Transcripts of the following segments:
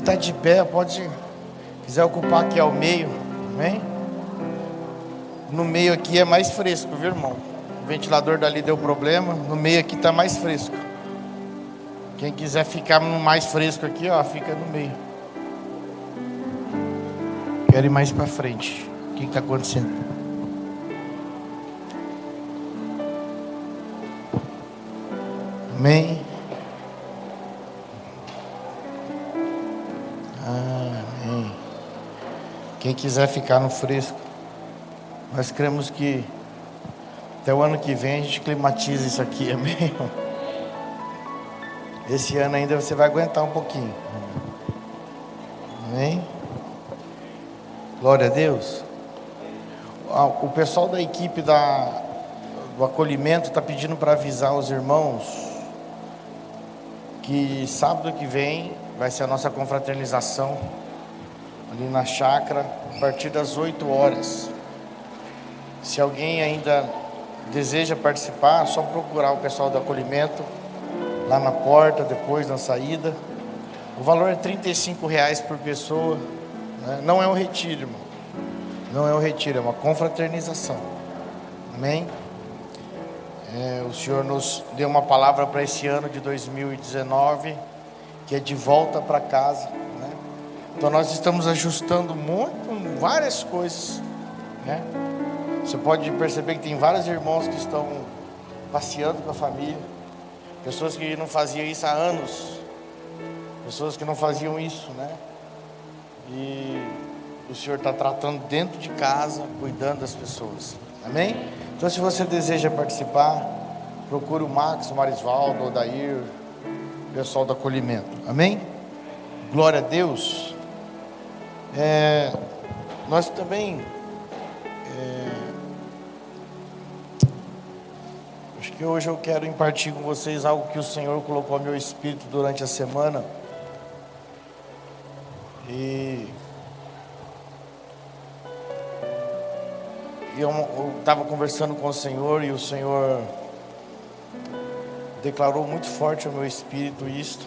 está de pé, pode, quiser ocupar aqui ao meio, amém? No meio aqui é mais fresco, viu, irmão? O ventilador dali deu problema, no meio aqui está mais fresco. Quem quiser ficar no mais fresco aqui, ó, fica no meio. Quero ir mais para frente. O que está acontecendo? Amém? Amém. Quem quiser ficar no fresco, nós cremos que até o ano que vem a gente climatiza isso aqui, amém? Esse ano ainda você vai aguentar um pouquinho. Amém? Glória a Deus. O pessoal da equipe do acolhimento está pedindo para avisar os irmãos que sábado que vem vai ser a nossa confraternização ali na chácara, a partir das 8 horas. Se alguém ainda deseja participar, é só procurar o pessoal do acolhimento lá na porta, depois na saída. O valor é R$35 por pessoa, né? Não é um retiro, irmão. Não é um retiro, é uma confraternização. Amém? O Senhor nos deu uma palavra para esse ano de 2019, que é de volta para casa, né? Então nós estamos ajustando várias coisas, né? Você pode perceber que tem vários irmãos que estão passeando com a família, pessoas que não faziam isso há anos, pessoas que não faziam isso, né? E o Senhor está tratando dentro de casa, cuidando das pessoas, amém? Então, se você deseja participar, procure o Max, o Marisvaldo, o Odair, o pessoal do acolhimento, amém? Glória a Deus. Nós também acho que hoje eu quero impartir com vocês algo que o Senhor colocou no meu espírito durante a semana. E eu estava conversando com o Senhor, e o Senhor declarou muito forte ao meu espírito isto.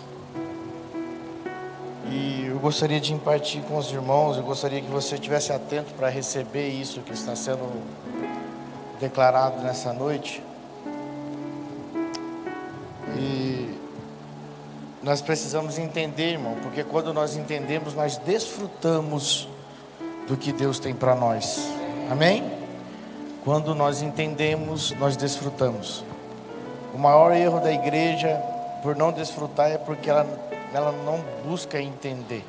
E eu gostaria de impartir com os irmãos, eu gostaria que você estivesse atento para receber isso que está sendo declarado nessa noite. E nós precisamos entender, irmão, porque quando nós entendemos, nós desfrutamos do que Deus tem para nós, amém? Quando nós entendemos, nós desfrutamos. O maior erro da igreja por não desfrutar é porque ela não busca entender.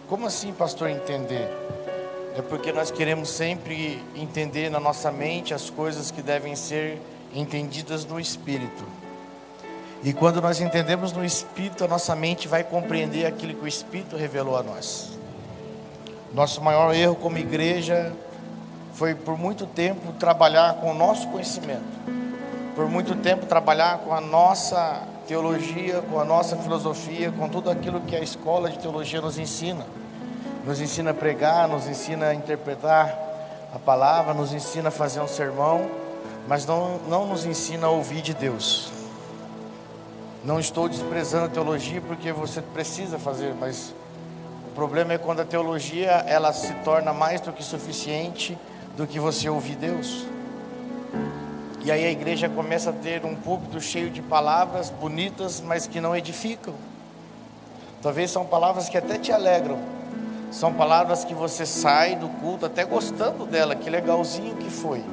Como assim, pastor, entender? É porque nós queremos sempre entender na nossa mente as coisas que devem ser entendidas no Espírito. E quando nós entendemos no Espírito, a nossa mente vai compreender aquilo que o Espírito revelou a nós. Nosso maior erro como igreja foi por muito tempo trabalhar com o nosso conhecimento, por muito tempo trabalhar com a nossa teologia, com a nossa filosofia, com tudo aquilo que a escola de teologia nos ensina a pregar, nos ensina a interpretar a palavra, nos ensina a fazer um sermão, mas não nos ensina a ouvir de Deus. Não estou desprezando a teologia, porque você precisa fazer, mas o problema é quando a teologia ela se torna mais do que suficiente do que você ouvir Deus. E aí a igreja começa a ter um púlpito cheio de palavras bonitas, mas que não edificam. Talvez são palavras que até te alegram, são palavras que você sai do culto até gostando dela, que legalzinho que foi,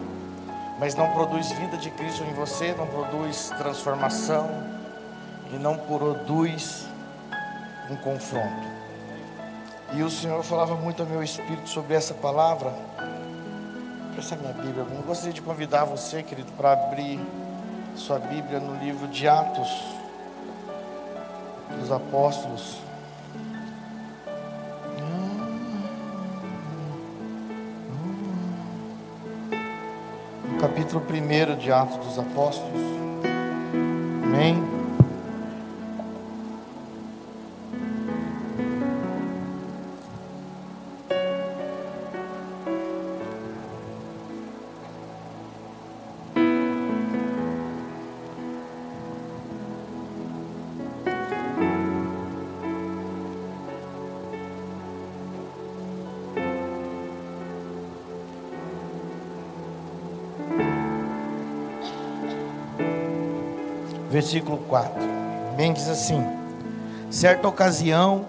mas não produz vida de Cristo em você, não produz transformação e não produz um confronto. E o Senhor falava muito ao meu espírito sobre essa palavra. Essa é a minha Bíblia. Eu gostaria de convidar você, querido, para abrir sua Bíblia no livro de Atos dos Apóstolos. No capítulo 1 de Atos dos Apóstolos. Amém? versículo 4. Bem diz assim: certa ocasião,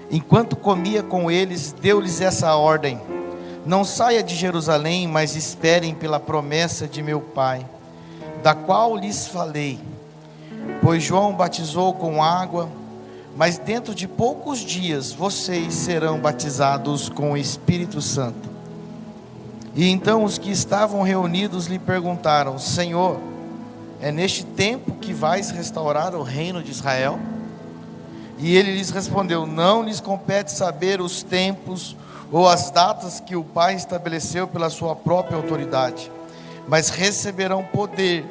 enquanto comia com eles, deu-lhes essa ordem: não saia de Jerusalém, mas esperem pela promessa de meu Pai, da qual lhes falei. Pois João batizou com água, mas dentro de poucos dias vocês serão batizados com o Espírito Santo. E então os que estavam reunidos lhe perguntaram: Senhor, é neste tempo que vais restaurar o reino de Israel? E ele lhes respondeu: não lhes compete saber os tempos ou as datas que o Pai estabeleceu pela sua própria autoridade, mas receberão poder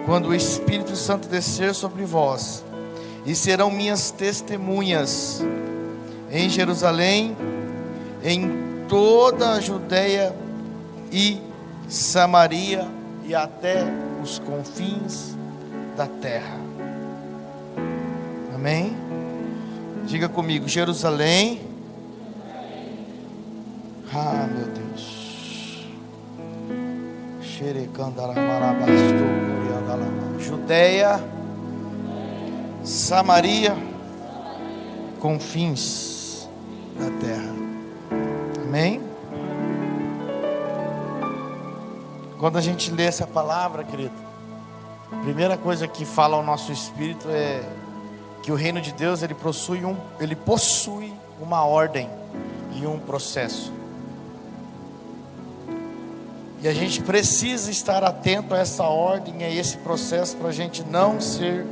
quando o Espírito Santo descer sobre vós, e serão minhas testemunhas em Jerusalém, em toda a Judeia e Samaria e até os confins da terra. Amém? Diga comigo: Jerusalém. Ah, meu Deus. Judeia, Samaria, confins da terra. Amém? Quando a gente lê essa palavra, querido, a primeira coisa que fala ao nosso espírito é que o reino de Deus ele possui uma ordem e um processo. E a gente precisa estar atento a essa ordem e a esse processo para a gente não ser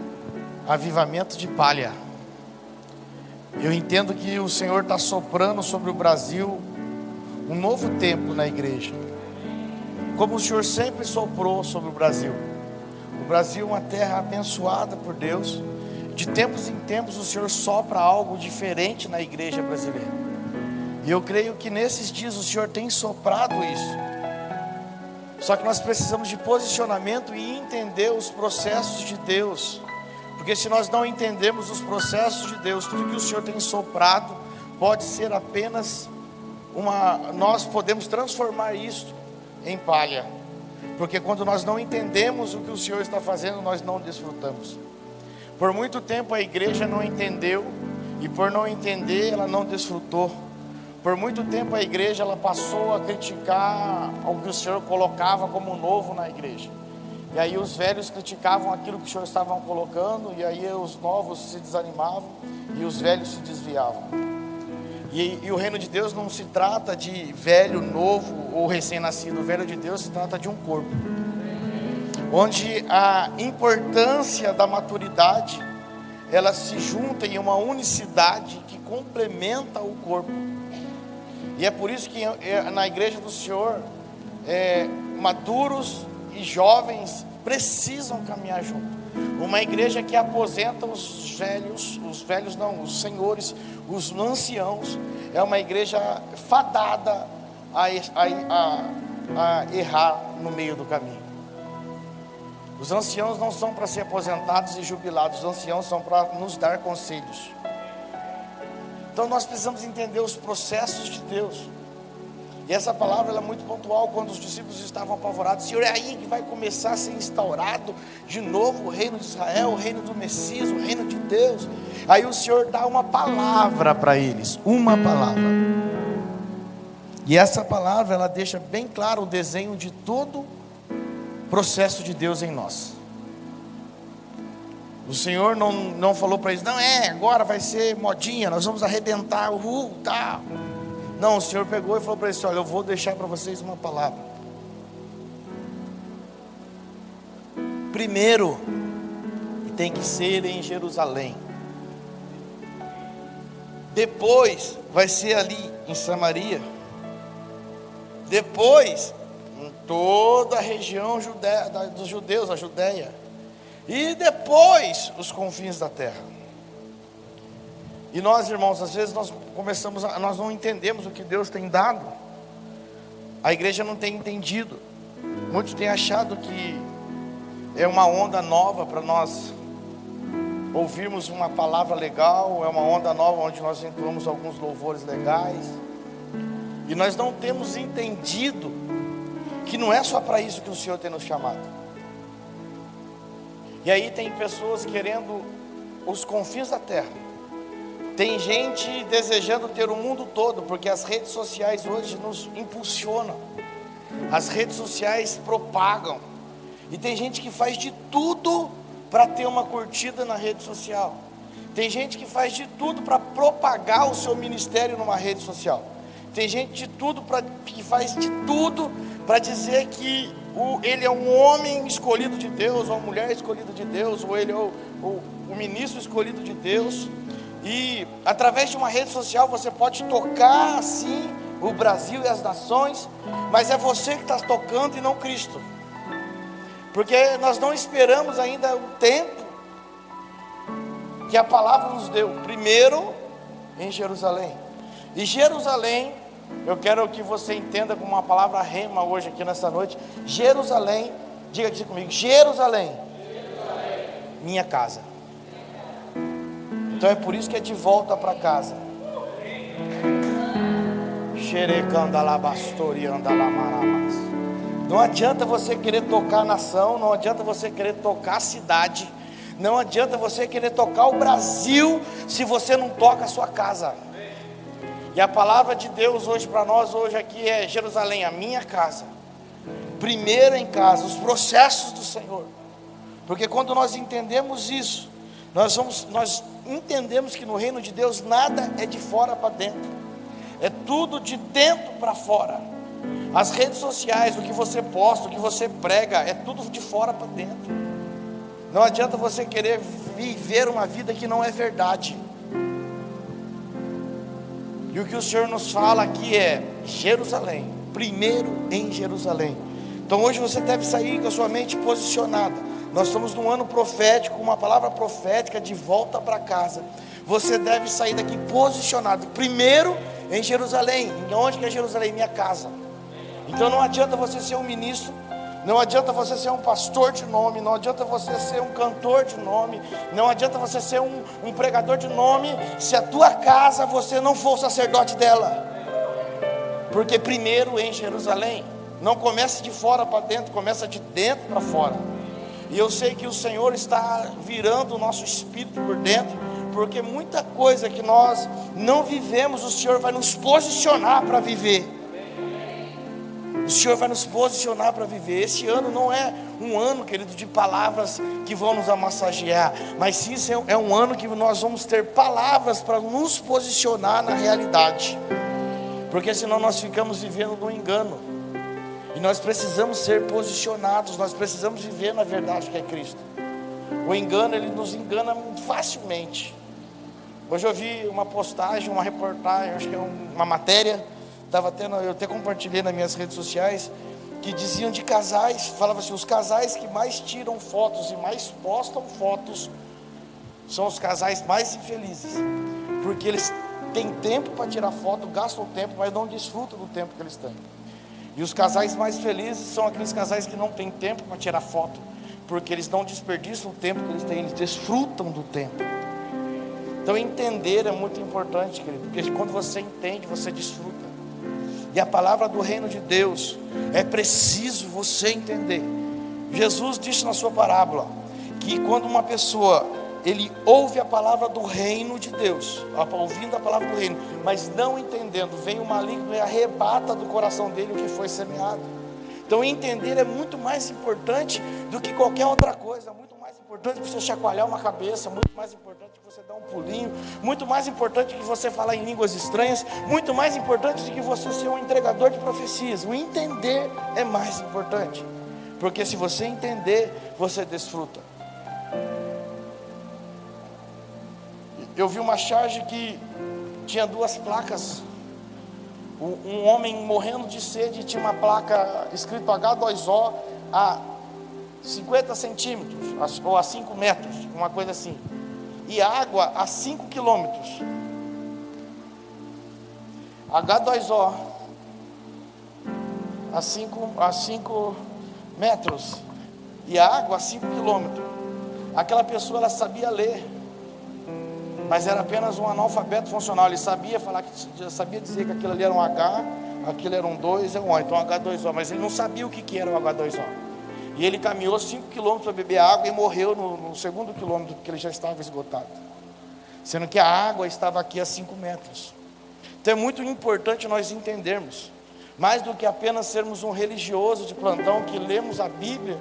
avivamento de palha. Eu entendo que o Senhor está soprando sobre o Brasil um novo tempo na igreja, como o Senhor sempre soprou sobre o Brasil. O Brasil é uma terra abençoada por Deus. De tempos em tempos o Senhor sopra algo diferente na igreja brasileira. E eu creio que nesses dias o Senhor tem soprado isso. Só que nós precisamos de posicionamento e entender os processos de Deus. Porque se nós não entendemos os processos de Deus, tudo que o Senhor tem soprado pode ser apenas nós podemos transformar isso em palha. Porque quando nós não entendemos o que o Senhor está fazendo, nós não desfrutamos. Por muito tempo a igreja não entendeu, e por não entender ela não desfrutou. Por muito tempo a igreja ela passou a criticar o que o Senhor colocava como novo na igreja. E aí os velhos criticavam aquilo que o Senhor estava colocando, e aí os novos se desanimavam e os velhos se desviavam. E o reino de Deus não se trata de velho, novo ou recém-nascido. O velho de Deus se trata de um corpo, onde a importância da maturidade ela se junta em uma unicidade que complementa o corpo. E é por isso que na igreja do Senhor maduros e jovens precisam caminhar junto. Uma igreja que aposenta os senhores, os anciãos, é uma igreja fadada a errar no meio do caminho. Os anciãos não são para ser aposentados e jubilados, os anciãos são para nos dar conselhos. Então nós precisamos entender os processos de Deus. E essa palavra ela é muito pontual. Quando os discípulos estavam apavorados: Senhor, é aí que vai começar a ser instaurado de novo o reino de Israel, o reino do Messias, o reino de Deus. Aí o Senhor dá uma palavra para eles, uma palavra. E essa palavra ela deixa bem claro o desenho de todo o processo de Deus em nós. O Senhor não falou para eles: não, agora vai ser modinha, nós vamos arrebentar, tal. Não, o Senhor pegou e falou para eles: olha, eu vou deixar para vocês uma palavra. Primeiro, tem que ser em Jerusalém. Depois, vai ser ali em Samaria. Depois, em toda a região dos judeus, a Judeia. E depois, os confins da terra. E nós, irmãos, às vezes nós não entendemos o que Deus tem dado. A igreja não tem entendido. Muitos têm achado que é uma onda nova para nós ouvirmos uma palavra legal, é uma onda nova onde nós entramos alguns louvores legais. E nós não temos entendido que não é só para isso que o Senhor tem nos chamado. E aí tem pessoas querendo os confins da terra. Tem gente desejando ter o mundo todo, porque as redes sociais hoje nos impulsionam. As redes sociais propagam. E tem gente que faz de tudo para ter uma curtida na rede social. Tem gente que faz de tudo para propagar o seu ministério numa rede social. Tem gente que faz de tudo para dizer que ele é um homem escolhido de Deus, ou uma mulher escolhida de Deus, ou ele é o ministro escolhido de Deus. E através de uma rede social você pode tocar assim o Brasil e as nações, mas é você que está tocando e não Cristo. Porque nós não esperamos ainda o tempo que a palavra nos deu, primeiro em Jerusalém. E Jerusalém, eu quero que você entenda como uma palavra rema hoje aqui nessa noite. Jerusalém, diga aqui comigo, Jerusalém, minha casa. Então é por isso que é de volta para casa. Não adianta você querer tocar a nação, não adianta você querer tocar a cidade, não adianta você querer tocar o Brasil se você não toca a sua casa. E a palavra de Deus hoje para nós, hoje aqui é Jerusalém, a minha casa. Primeiro em casa, os processos do Senhor. Porque quando nós entendemos isso, nós entendemos que no reino de Deus nada é de fora para dentro, é tudo de dentro para fora. As redes sociais, o que você posta, o que você prega, é tudo de fora para dentro. Não adianta você querer viver uma vida que não é verdade. E o que o Senhor nos fala aqui é Jerusalém, primeiro em Jerusalém. Então hoje você deve sair com a sua mente posicionada. Nós estamos num ano profético, uma palavra profética de volta para casa. Você deve sair daqui posicionado, primeiro em Jerusalém. E onde que é Jerusalém? Minha casa. Então não adianta você ser um ministro, não adianta você ser um pastor de nome, não adianta você ser um cantor de nome, não adianta você ser um pregador de nome, se a tua casa você não for o sacerdote dela. Porque primeiro em Jerusalém, não começa de fora para dentro, começa de dentro para fora. E eu sei que o Senhor está virando o nosso espírito por dentro, porque muita coisa que nós não vivemos, o Senhor vai nos posicionar para viver. O Senhor vai nos posicionar para viver. Esse ano não é um ano, querido, de palavras que vão nos amassagear, mas sim é um ano que nós vamos ter palavras para nos posicionar na realidade. Porque senão nós ficamos vivendo no engano. E nós precisamos ser posicionados, nós precisamos viver na verdade que é Cristo. O engano, ele nos engana facilmente. Hoje eu vi uma postagem, uma reportagem, acho que é uma matéria, eu até compartilhei nas minhas redes sociais, que diziam de casais, falava assim, os casais que mais tiram fotos e mais postam fotos, são os casais mais infelizes, porque eles têm tempo para tirar foto, gastam tempo, mas não desfrutam do tempo que eles têm. E os casais mais felizes são aqueles casais que não têm tempo para tirar foto, porque eles não desperdiçam o tempo que eles têm, eles desfrutam do tempo. Então entender é muito importante, querido, porque quando você entende, você desfruta. E a palavra do reino de Deus, é preciso você entender. Jesus disse na sua parábola, que quando uma pessoa, ele ouve a palavra do reino de Deus, ouvindo a palavra do reino, mas não entendendo, vem o maligno e arrebata do coração dele o que foi semeado. Então entender é muito mais importante do que qualquer outra coisa, muito mais importante que você chacoalhar uma cabeça, muito mais importante que você dar um pulinho, muito mais importante que você falar em línguas estranhas, muito mais importante do que você ser um entregador de profecias. O entender é mais importante, porque se você entender, você desfruta. Eu vi uma charge que tinha duas placas. Um homem morrendo de sede tinha uma placa escrito H2O a 50 centímetros ou a 5 metros, uma coisa assim, e água a 5 quilômetros. H2O a 5 metros e água a 5 quilômetros. Aquela pessoa, ela sabia ler, mas era apenas um analfabeto funcional. Ele sabia falar, sabia dizer que aquilo ali era um H, aquilo era um 2, é um O, então H2O, mas ele não sabia o que era o H2O. E ele caminhou 5 quilômetros para beber água e morreu no segundo quilômetro, porque ele já estava esgotado, sendo que a água estava aqui a 5 metros. Então é muito importante nós entendermos, mais do que apenas sermos um religioso de plantão, que lemos a Bíblia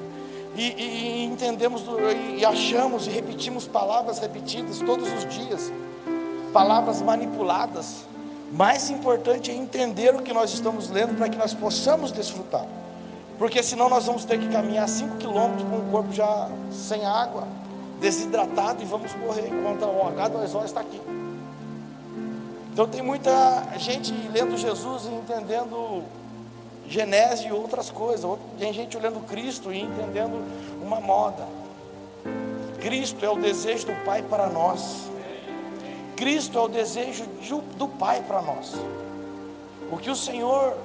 e entendemos e achamos e repetimos palavras repetidas todos os dias, palavras manipuladas. Mais importante é entender o que nós estamos lendo, para que nós possamos desfrutar, porque senão nós vamos ter que caminhar 5 quilômetros com o corpo já sem água, desidratado, e vamos morrer enquanto o H2O está aqui. Então tem muita gente lendo Jesus e entendendo Genésio e outras coisas. Tem gente olhando Cristo e entendendo uma moda. Cristo é o desejo do Pai para nós. Cristo é o desejo do Pai para nós. O que o Senhor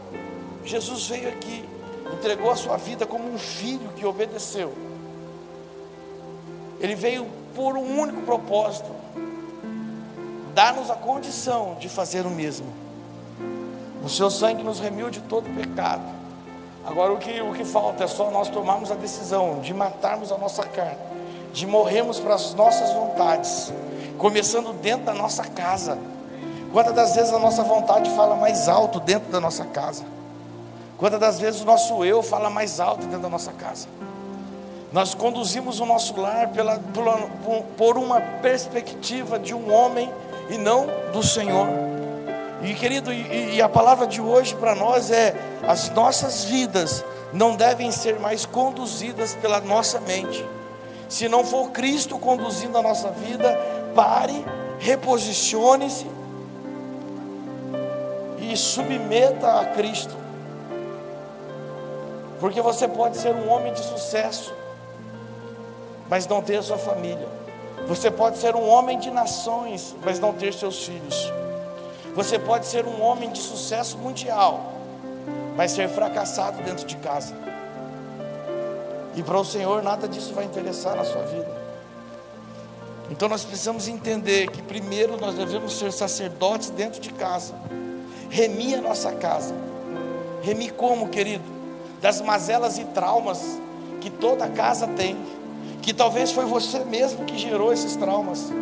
Jesus veio aqui, entregou a sua vida como um filho que obedeceu. Ele veio por um único propósito: dar-nos a condição de fazer o mesmo. O seu sangue nos remiu de todo pecado. Agora o que falta é só nós tomarmos a decisão de matarmos a nossa carne, de morrermos para as nossas vontades, começando dentro da nossa casa. Quantas das vezes a nossa vontade fala mais alto dentro da nossa casa? Quantas das vezes o nosso eu fala mais alto dentro da nossa casa? Nós conduzimos o nosso lar por uma perspectiva de um homem e não do Senhor. E querido, e a palavra de hoje para nós é: as nossas vidas não devem ser mais conduzidas pela nossa mente. Se não for Cristo conduzindo a nossa vida, pare, reposicione-se e submeta a Cristo. Porque você pode ser um homem de sucesso, mas não ter a sua família. Você pode ser um homem de nações, mas não ter seus filhos. Você pode ser um homem de sucesso mundial, mas ser fracassado dentro de casa. E para o Senhor nada disso vai interessar na sua vida. Então nós precisamos entender que primeiro nós devemos ser sacerdotes dentro de casa. Remir a nossa casa. Remir como, querido? Das mazelas e traumas que toda casa tem, que talvez foi você mesmo que gerou esses traumas,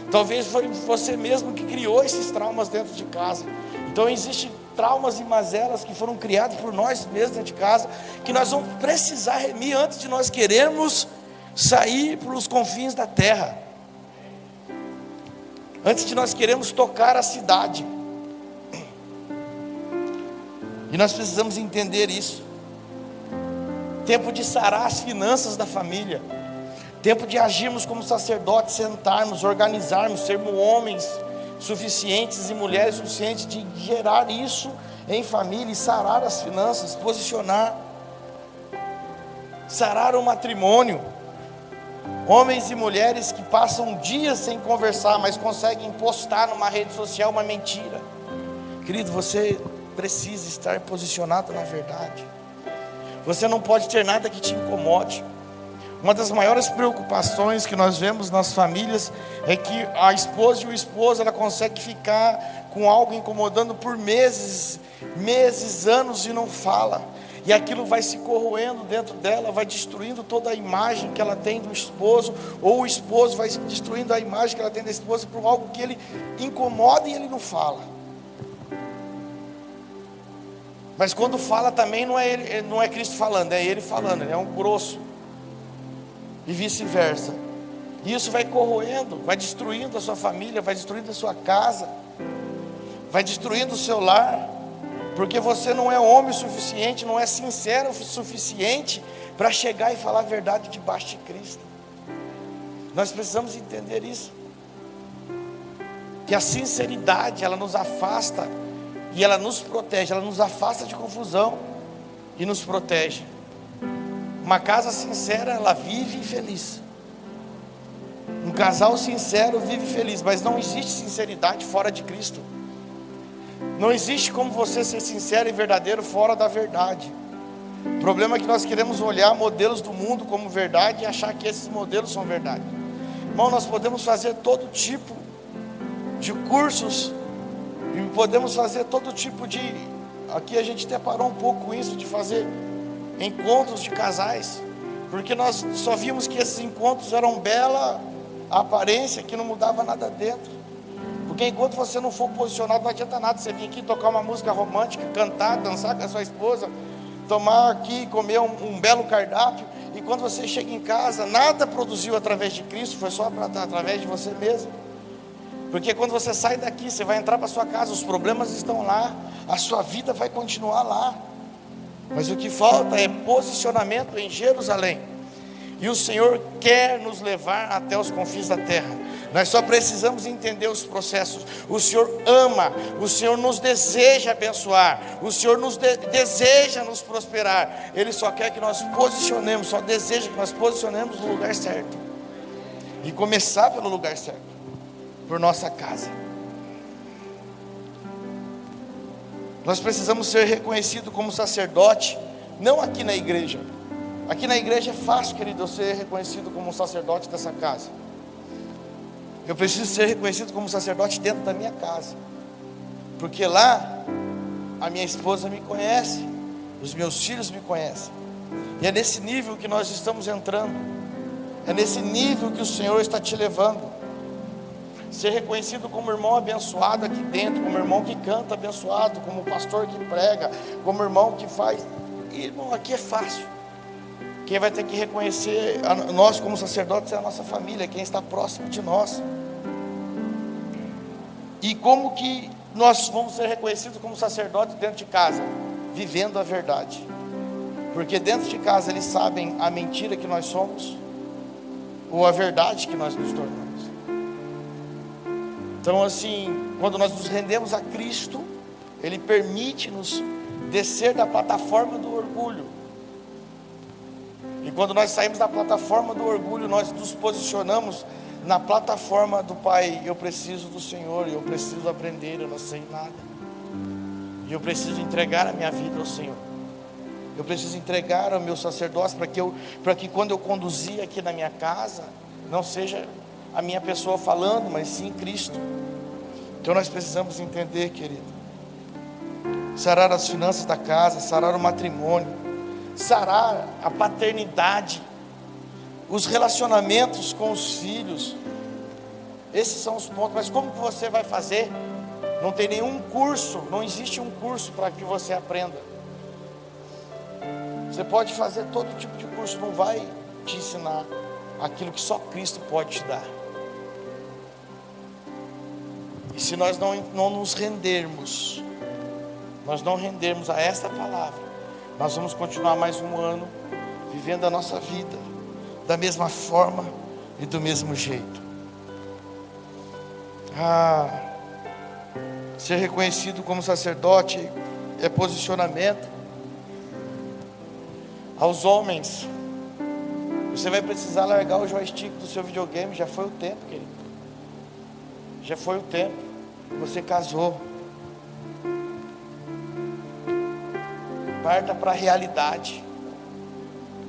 talvez foi você mesmo que criou esses traumas dentro de casa. Então existem traumas e mazelas que foram criados por nós mesmos dentro de casa, que nós vamos precisar remir antes de nós querermos sair para os confins da terra, antes de nós queremos tocar a cidade. E nós precisamos entender isso. Tempo de sarar as finanças da família. Tempo de agirmos como sacerdotes, sentarmos, organizarmos, sermos homens suficientes e mulheres suficientes de gerar isso em família e sarar as finanças, posicionar, sarar o matrimônio. Homens e mulheres que passam dias sem conversar, mas conseguem postar numa rede social uma mentira. Querido, você precisa estar posicionado na verdade. Você não pode ter nada que te incomode. Uma das maiores preocupações que nós vemos nas famílias é que a esposa e o esposo, ela consegue ficar com algo incomodando por meses, anos, e não fala. E aquilo vai se corroendo dentro dela, vai destruindo toda a imagem que ela tem do esposo, ou o esposo vai destruindo a imagem que ela tem da esposa por algo que ele incomoda e ele não fala. Mas quando fala também não é Cristo falando, é ele falando, ele é um grosso. E vice-versa. E isso vai corroendo, vai destruindo a sua família, vai destruindo a sua casa, vai destruindo o seu lar, porque você não é homem o suficiente, não é sincero o suficiente para chegar e falar a verdade debaixo de Cristo. Nós precisamos entender isso, que a sinceridade, ela nos afasta e ela nos protege, ela nos afasta de confusão e nos protege. Uma casa sincera, ela vive feliz. Um casal sincero vive feliz, mas não existe sinceridade fora de Cristo. Não existe como você ser sincero e verdadeiro fora da verdade. O problema é que nós queremos olhar modelos do mundo como verdade e achar que esses modelos são verdade. Irmão, nós podemos fazer todo tipo de cursos e podemos fazer todo tipo de... Aqui a gente até parou um pouco com isso, de fazer encontros de casais, Porque nós só vimos que esses encontros eram bela aparência, que não mudava nada dentro. Porque enquanto você não for posicionado, não adianta nada você vir aqui tocar uma música romântica, cantar, dançar com a sua esposa, tomar aqui, comer um belo cardápio, e quando você chega em casa, nada produziu através de Cristo, foi só através de você mesmo. Porque quando você sai daqui, você vai entrar para sua casa, os problemas estão lá, a sua vida vai continuar lá. Mas o que falta é posicionamento em Jerusalém. E o Senhor quer nos levar até os confins da terra. Nós só precisamos entender os processos. O Senhor ama, o Senhor nos deseja abençoar, o Senhor nos deseja nos prosperar. Ele só quer que nós posicionemos, só deseja que nós posicionemos no lugar certo. E começar pelo lugar certo, por nossa casa. Nós precisamos ser reconhecidos como sacerdote, não aqui na igreja. Aqui na igreja é fácil, querido, eu ser reconhecido como um sacerdote dessa casa. Eu preciso ser reconhecido como sacerdote dentro da minha casa. Porque lá, a minha esposa me conhece, os meus filhos me conhecem. E é nesse nível que nós estamos entrando. É nesse nível que o Senhor está te levando. Ser reconhecido como irmão abençoado aqui dentro, como irmão que canta abençoado, como pastor que prega, como irmão que faz. Irmão, aqui é fácil. Quem vai ter que reconhecer nós como sacerdotes é a nossa família, quem está próximo de nós. E como que nós vamos ser reconhecidos como sacerdotes dentro de casa? Vivendo a verdade. Porque dentro de casa eles sabem a mentira que nós somos ou a verdade que nós nos tornamos. Então assim, quando nós nos rendemos a Cristo, Ele permite-nos descer da plataforma do orgulho. E quando nós saímos da plataforma do orgulho, nós nos posicionamos na plataforma do Pai. Eu preciso do Senhor, eu preciso aprender, eu não sei nada. E eu preciso entregar a minha vida ao Senhor. Eu preciso entregar ao meu sacerdócio para que quando eu conduzir aqui na minha casa, não seja a minha pessoa falando, mas sim Cristo. Então nós precisamos entender, querido, sarar as finanças da casa, sarar o matrimônio, sarar a paternidade, os relacionamentos com os filhos. Esses são os pontos. Mas como que você vai fazer? Não tem nenhum curso, não existe um curso para que você aprenda. Você pode fazer todo tipo de curso, não vai te ensinar aquilo que só Cristo pode te dar. E se nós não nos rendermos, nós não rendermos a esta palavra, nós vamos continuar mais um ano vivendo a nossa vida da mesma forma e do mesmo jeito. Ser reconhecido como sacerdote é posicionamento. Aos homens, você vai precisar largar o joystick do seu videogame. Já foi o tempo, querido. Já foi o tempo. Você casou. Parta para a realidade.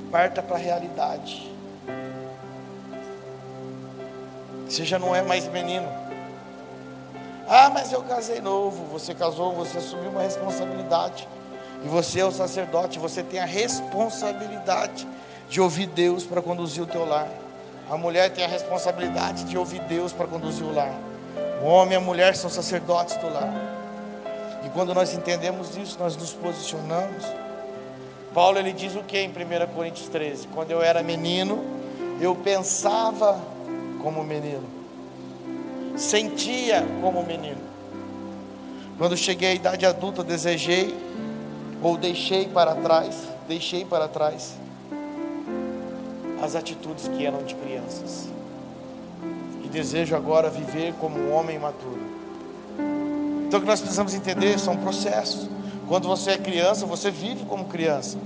Parta para a realidade. Você já não é mais menino. Mas eu casei novo. Você casou, você assumiu uma responsabilidade. E você é o sacerdote, você tem a responsabilidade de ouvir Deus para conduzir o teu lar. A mulher tem a responsabilidade de ouvir Deus para conduzir o lar. O homem e a mulher são sacerdotes do lar. E quando nós entendemos isso, nós nos posicionamos. Paulo, ele diz o que em 1 Coríntios 13? Quando eu era menino, eu pensava como menino, sentia como menino. Quando cheguei à idade adulta, desejei ou deixei para trás as atitudes que eram de crianças. E desejo agora viver como um homem maduro. Então o que nós precisamos entender são processos. Quando você é criança, você vive como criança.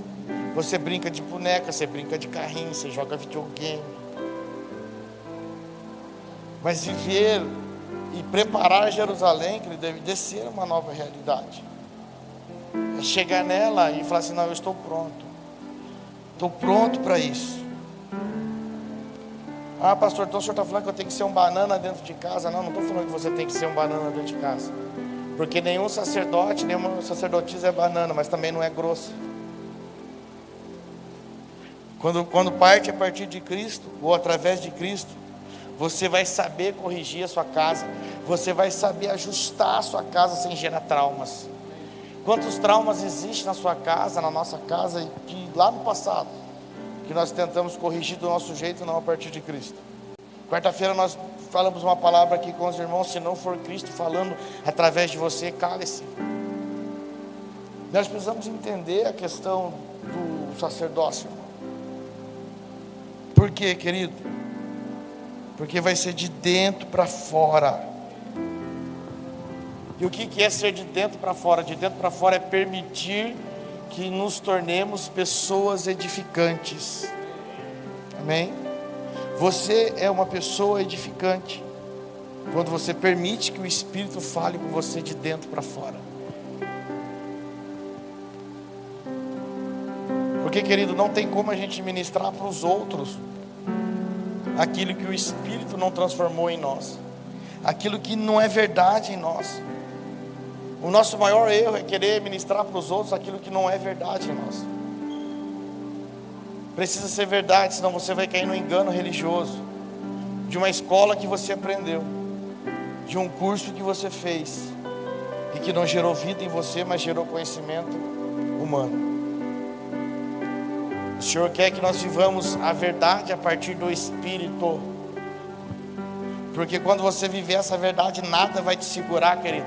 Você brinca de boneca, você brinca de carrinho, você joga videogame. Mas viver e preparar Jerusalém, que ele deve descer uma nova realidade. É chegar nela e falar assim: não, eu estou pronto para isso. Pastor, então o senhor está falando que eu tenho que ser um banana dentro de casa? Não estou falando que você tem que ser um banana dentro de casa, porque nenhum sacerdote, nenhuma sacerdotisa é banana, mas também não é grossa. Quando parte a partir de Cristo, ou através de Cristo, você vai saber corrigir a sua casa, você vai saber ajustar a sua casa sem gerar traumas. Quantos traumas existem na sua casa, na nossa casa, de lá no passado, que nós tentamos corrigir do nosso jeito, não a partir de Cristo. Quarta-feira nós falamos uma palavra aqui com os irmãos: se não for Cristo falando através de você, cale-se. Nós precisamos entender a questão do sacerdócio. Por quê, querido? Porque vai ser de dentro para fora. E o que é ser de dentro para fora? De dentro para fora é permitir que nos tornemos pessoas edificantes. Amém? Você é uma pessoa edificante quando você permite que o Espírito fale com você de dentro para fora. Porque, querido, não tem como a gente ministrar para os outros aquilo que o Espírito não transformou em nós, aquilo que não é verdade em nós. O nosso maior erro é querer ministrar para os outros aquilo que não é verdade em nós. Precisa ser verdade, senão você vai cair no engano religioso, de uma escola que você aprendeu, de um curso que você fez, e que não gerou vida em você, mas gerou conhecimento humano. O Senhor quer que nós vivamos a verdade a partir do Espírito, porque quando você viver essa verdade, nada vai te segurar, querido.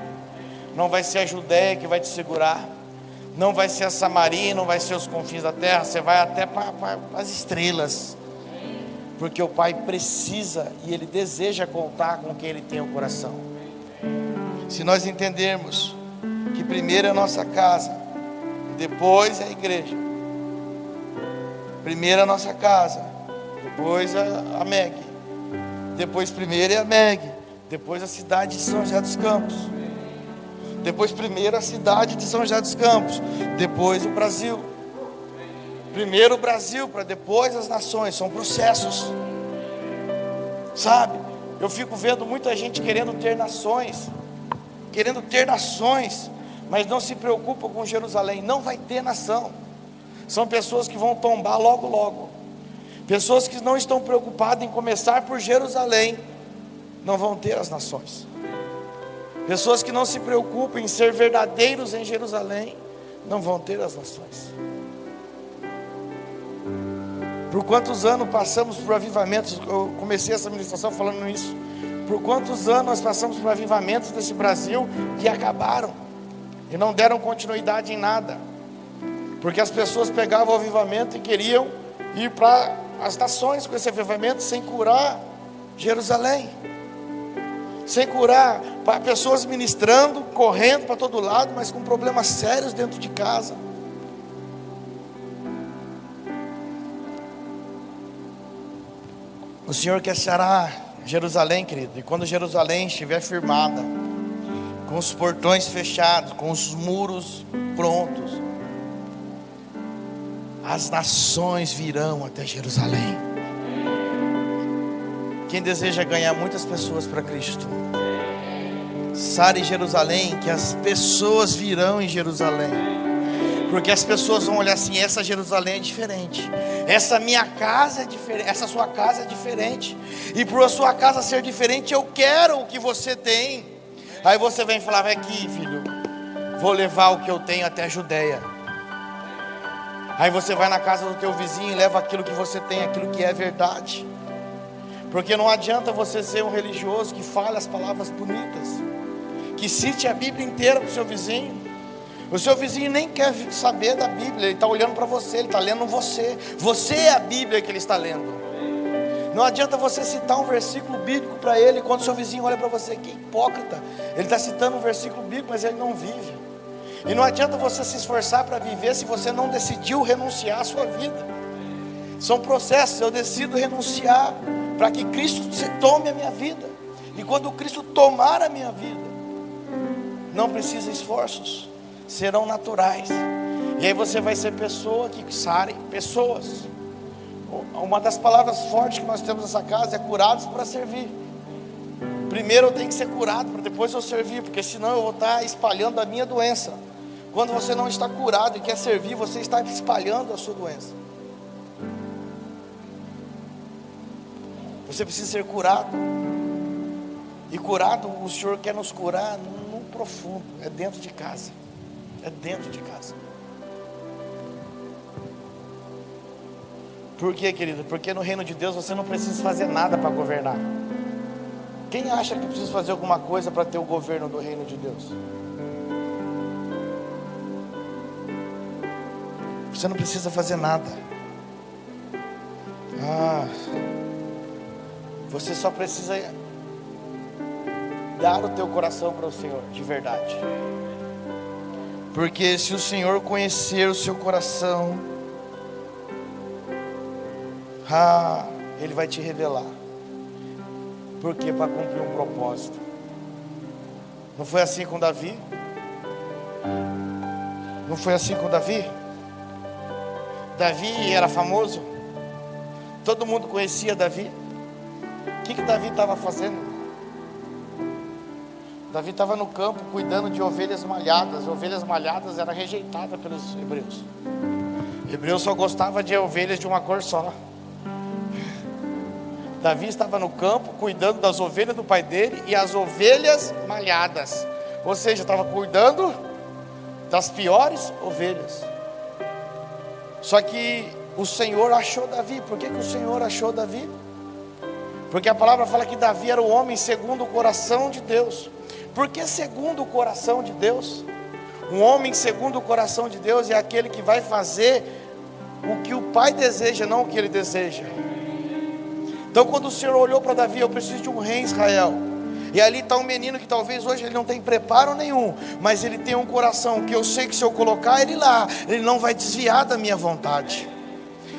Não vai ser a Judéia que vai te segurar, não vai ser a Samaria, não vai ser os confins da terra, você vai até para as estrelas, porque o Pai precisa e Ele deseja contar com quem Ele tem o coração. Se nós entendermos que primeiro é a nossa casa, depois é a igreja, primeiro a nossa casa, depois a MEG, depois primeiro é a MEG, depois a cidade de São José dos Campos, depois primeiro a cidade de São José dos Campos, depois o Brasil. Primeiro o Brasil, para depois as nações. São processos, sabe? Eu fico vendo muita gente querendo ter nações, mas não se preocupa com Jerusalém. Não vai ter nação. São pessoas que vão tombar logo logo. Pessoas que não estão preocupadas em começar por Jerusalém não vão ter as nações. Pessoas que não se preocupam em ser verdadeiros em Jerusalém não vão ter as nações. Por quantos anos passamos por avivamentos? Eu comecei essa ministração falando isso. Por quantos anos nós passamos por avivamentos desse Brasil que acabaram e não deram continuidade em nada, porque as pessoas pegavam o avivamento e queriam ir para as nações com esse avivamento, sem curar Jerusalém, sem curar, para pessoas ministrando, correndo para todo lado, mas com problemas sérios dentro de casa. O Senhor quer sarar Jerusalém, querido, e quando Jerusalém estiver firmada, com os portões fechados, com os muros prontos, as nações virão até Jerusalém. Quem deseja ganhar muitas pessoas para Cristo, sare Jerusalém, que as pessoas virão em Jerusalém, porque as pessoas vão olhar assim: essa Jerusalém é diferente, essa minha casa é diferente, essa sua casa é diferente, e por a sua casa ser diferente, eu quero o que você tem. Aí você vem falar: vem aqui, filho, vou levar o que eu tenho até a Judéia. Aí você vai na casa do teu vizinho e leva aquilo que você tem, aquilo que é verdade. Porque não adianta você ser um religioso que fale as palavras bonitas, que cite a Bíblia inteira para o seu vizinho. O seu vizinho nem quer saber da Bíblia, ele está olhando para você, ele está lendo você. Você é a Bíblia que ele está lendo. Não adianta você citar um versículo bíblico para ele, quando o seu vizinho olha para você: que hipócrita, ele está citando um versículo bíblico, mas ele não vive. E não adianta você se esforçar para viver se você não decidiu renunciar à sua vida. São processos. Eu decido renunciar para que Cristo tome a minha vida. E quando Cristo tomar a minha vida, não precisa esforços, serão naturais. E aí você vai ser pessoa que sare pessoas. Uma das palavras fortes que nós temos nessa casa é curados para servir. Primeiro eu tenho que ser curado para depois eu servir, porque senão eu vou estar espalhando a minha doença. Quando você não está curado e quer servir, você está espalhando a sua doença. Você precisa ser curado. E curado, o Senhor quer nos curar no profundo. É dentro de casa. É dentro de casa. Por quê, querido? Porque no reino de Deus você não precisa fazer nada para governar. Quem acha que precisa fazer alguma coisa para ter o governo do reino de Deus? Você não precisa fazer nada. Você só precisa dar o teu coração para o Senhor, de verdade. Porque se o Senhor conhecer o seu coração, Ele vai te revelar. Porque para cumprir um propósito. Não foi assim com Davi? Não foi assim com Davi? Davi era famoso. Todo mundo conhecia Davi. O que Davi estava fazendo? Davi estava no campo cuidando de ovelhas malhadas. Ovelhas malhadas eram rejeitadas pelos hebreus. Hebreus só gostava de ovelhas de uma cor só. Davi estava no campo cuidando das ovelhas do pai dele e as ovelhas malhadas. Ou seja, estava cuidando das piores ovelhas. Só que o Senhor achou Davi. Por que o Senhor achou Davi? Porque a palavra fala que Davi era o homem segundo o coração de Deus. Por que segundo o coração de Deus? Um homem segundo o coração de Deus é aquele que vai fazer o que o pai deseja, não o que ele deseja. Então quando o Senhor olhou para Davi, eu preciso de um rei em Israel. E ali está um menino que talvez hoje ele não tem preparo nenhum, mas ele tem um coração que eu sei que se eu colocar ele lá, ele não vai desviar da minha vontade.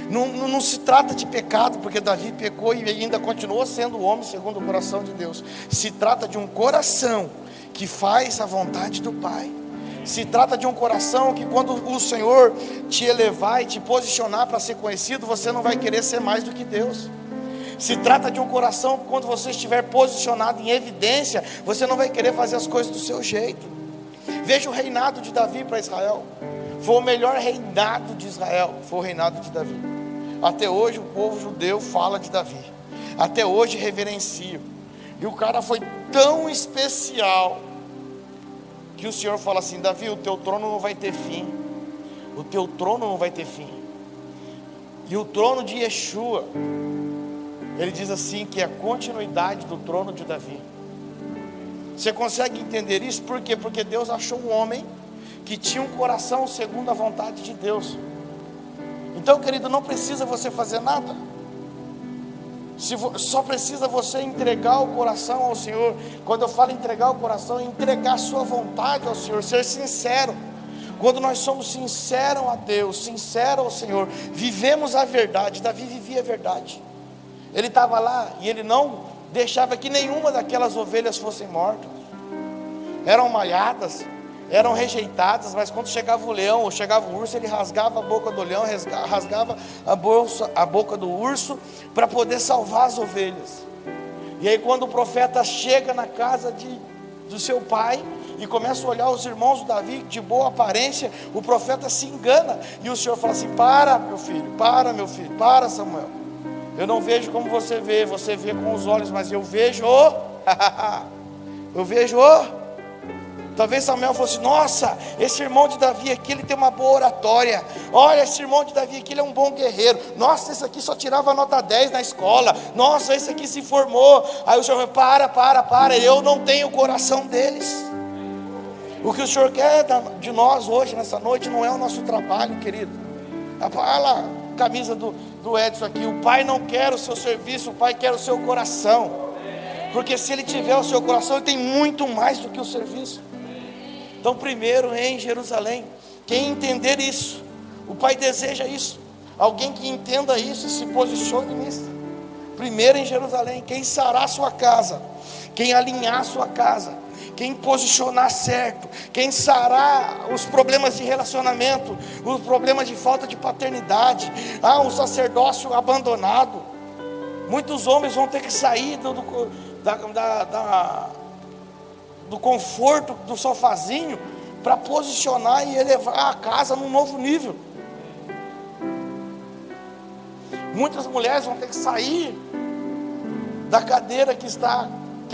Não se trata de pecado, porque Davi pecou e ainda continuou sendo o homem segundo o coração de Deus. Se trata de um coração que faz a vontade do Pai. Se trata de um coração que quando o Senhor te elevar e te posicionar para ser conhecido, você não vai querer ser mais do que Deus. Se trata de um coração que quando você estiver posicionado em evidência, você não vai querer fazer as coisas do seu jeito. Veja o reinado de Davi para Israel. Foi o melhor reinado de Israel, foi o reinado de Davi. Até hoje o povo judeu fala de Davi. Até hoje reverencia. E o cara foi tão especial que o Senhor fala assim: Davi, o teu trono não vai ter fim. O teu trono não vai ter fim. E o trono de Yeshua, ele diz assim que é a continuidade do trono de Davi. Você consegue entender isso? Por quê? Porque Deus achou um homem que tinha um coração segundo a vontade de Deus. Então, querido, não precisa você fazer nada. Só precisa você entregar o coração ao Senhor. Quando eu falo entregar o coração, é entregar a sua vontade ao Senhor, ser sincero. Quando nós somos sinceros a Deus, sinceros ao Senhor, vivemos a verdade. Davi vivia a verdade. Ele estava lá e ele não deixava que nenhuma daquelas ovelhas fossem mortas. Eram malhadas, eram rejeitadas, mas quando chegava o leão ou chegava o urso, ele rasgava a boca do leão, rasgava a boca do urso para poder salvar as ovelhas. E aí quando o profeta chega na casa do seu pai e começa a olhar os irmãos do Davi de boa aparência, o profeta se engana e o Senhor fala assim: para meu filho, para Samuel. Eu não vejo como você vê com os olhos, mas eu vejo Talvez Samuel fosse: nossa, esse irmão de Davi aqui, ele tem uma boa oratória. Olha, esse irmão de Davi aqui, ele é um bom guerreiro. Nossa, esse aqui só tirava nota 10 na escola. Nossa, esse aqui se formou. Aí o Senhor fala: para, eu não tenho o coração deles. O que o Senhor quer de nós hoje, nessa noite, não é o nosso trabalho, querido. Olha a camisa do Edson aqui: o Pai não quer o seu serviço, o Pai quer o seu coração. Porque se Ele tiver o seu coração, Ele tem muito mais do que o serviço. Então, primeiro em Jerusalém, quem entender isso, o Pai deseja isso, alguém que entenda isso e se posicione nisso. Primeiro em Jerusalém, quem sarar a sua casa, quem alinhar a sua casa, quem posicionar certo, quem sarar os problemas de relacionamento, os problemas de falta de paternidade, um sacerdócio abandonado. Muitos homens vão ter que sair do conforto do sofazinho para posicionar e elevar a casa num novo nível. Muitas mulheres vão ter que sair da cadeira que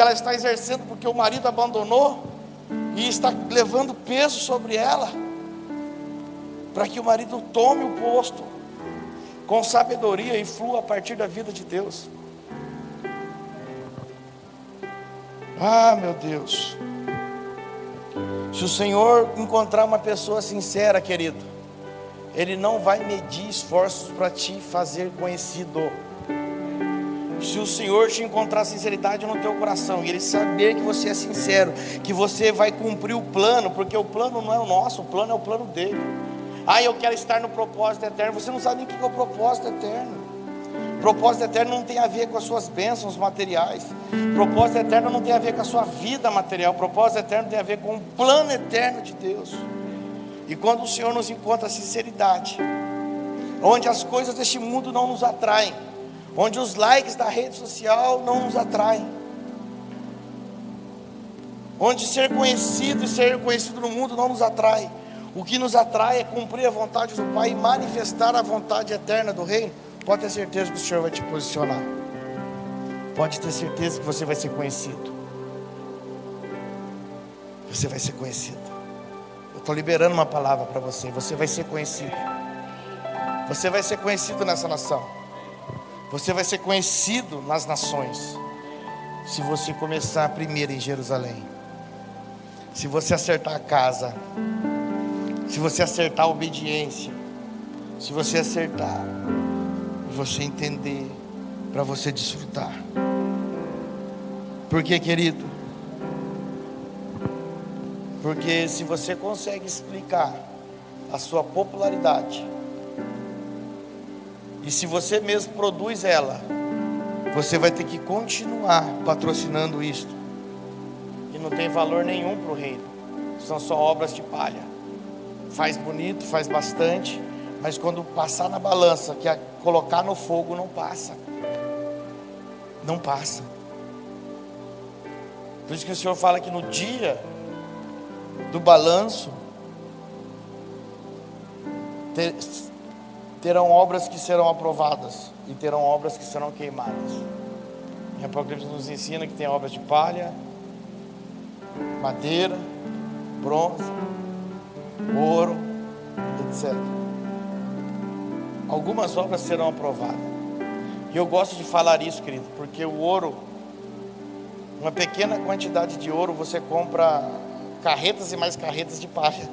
ela está exercendo porque o marido abandonou e está levando peso sobre ela, para que o marido tome o posto com sabedoria e flua a partir da vida de Deus. Ah, meu Deus, se o Senhor encontrar uma pessoa sincera, querido, Ele não vai medir esforços para te fazer conhecido. Se o Senhor te encontrar sinceridade no teu coração, e Ele saber que você é sincero, que você vai cumprir o plano, porque o plano não é o nosso, o plano é o plano dele. Ah, eu quero estar no propósito eterno. Você não sabe nem o que é o propósito eterno. Propósito eterno não tem a ver com as suas bênçãos materiais. Propósito eterno não tem a ver com a sua vida material. Propósito eterno tem a ver com o plano eterno de Deus. E quando o Senhor nos encontra sinceridade, onde as coisas deste mundo não nos atraem, onde os likes da rede social não nos atraem, onde ser conhecido e ser reconhecido no mundo não nos atrai, o que nos atrai é cumprir a vontade do Pai e manifestar a vontade eterna do reino. Pode ter certeza que o Senhor vai te posicionar. Pode ter certeza que você vai ser conhecido. Você vai ser conhecido. Eu estou liberando uma palavra para você. Você vai ser conhecido. Você vai ser conhecido nessa nação. Você vai ser conhecido nas nações. Se você começar primeiro em Jerusalém. Se você acertar a casa. Se você acertar a obediência. Se você acertar, você entender, para você desfrutar. Por quê, querido? Porque se você consegue explicar a sua popularidade, e se você mesmo produz ela, você vai ter que continuar patrocinando isto, e não tem valor nenhum para o reino. São só obras de palha. Faz bonito, faz bastante, mas quando passar na balança, que é colocar no fogo, não passa. Não passa. Por isso que o Senhor fala que no dia do balanço terão obras que serão aprovadas e terão obras que serão queimadas. Em Apocalipse nos ensina que tem obras de palha, madeira, bronze, ouro, etc. Algumas obras serão aprovadas. E eu gosto de falar isso, querido, porque o ouro, uma pequena quantidade de ouro, você compra carretas e mais carretas de palha.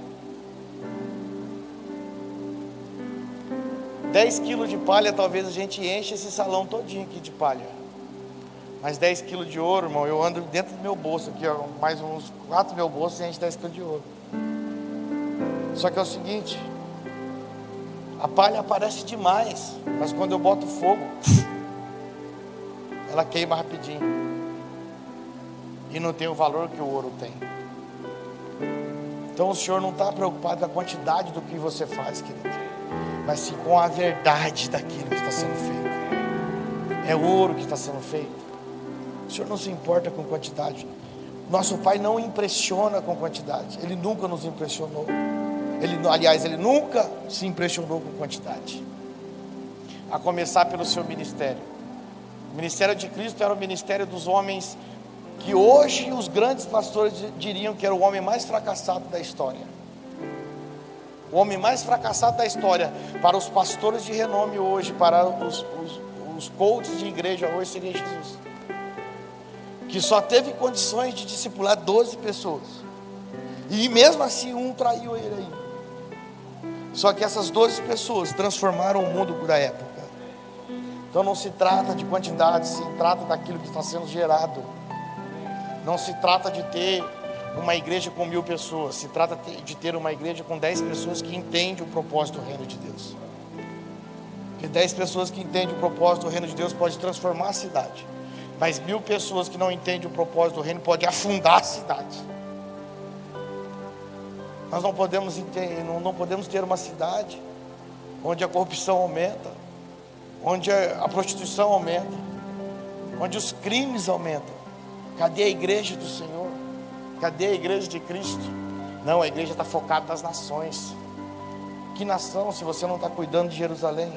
10 quilos de palha, talvez a gente enche esse salão todinho aqui de palha. Mas 10 quilos de ouro, irmão, eu ando dentro do meu bolso aqui, ó, mais uns 4 mil bolsos e enche 10 quilos de ouro. Só que é o seguinte, a palha aparece demais, mas quando eu boto fogo, ela queima rapidinho. E não tem o valor que o ouro tem. Então o Senhor não está preocupado com a quantidade do que você faz, querido, mas sim com a verdade daquilo que está sendo feito. É ouro que está sendo feito. O Senhor não se importa com quantidade. Nosso Pai não impressiona com quantidade. Ele nunca nos impressionou. Ele nunca se impressionou com quantidade. A começar pelo seu ministério. O ministério de Cristo era o ministério dos homens que hoje os grandes pastores diriam que era o homem mais fracassado da história. O homem mais fracassado da história para os pastores de renome hoje, para os coaches de igreja hoje, seria Jesus, que só teve condições de discipular 12 pessoas, e mesmo assim um traiu ele aí. Só que essas 12 pessoas transformaram o mundo da época. Então não se trata de quantidade, se trata daquilo que está sendo gerado. Não se trata de ter uma igreja com 1000 pessoas, se trata de ter uma igreja com 10 pessoas que entendem o propósito do reino de Deus. Porque 10 pessoas que entendem o propósito do reino de Deus pode transformar a cidade, mas 1000 pessoas que não entendem o propósito do reino pode afundar a cidade. Nós não podemos ter uma cidade onde a corrupção aumenta, onde a prostituição aumenta, onde os crimes aumentam. Cadê a igreja do Senhor? Cadê a igreja de Cristo? Não, a igreja está focada nas nações. Que nação se você não está cuidando de Jerusalém?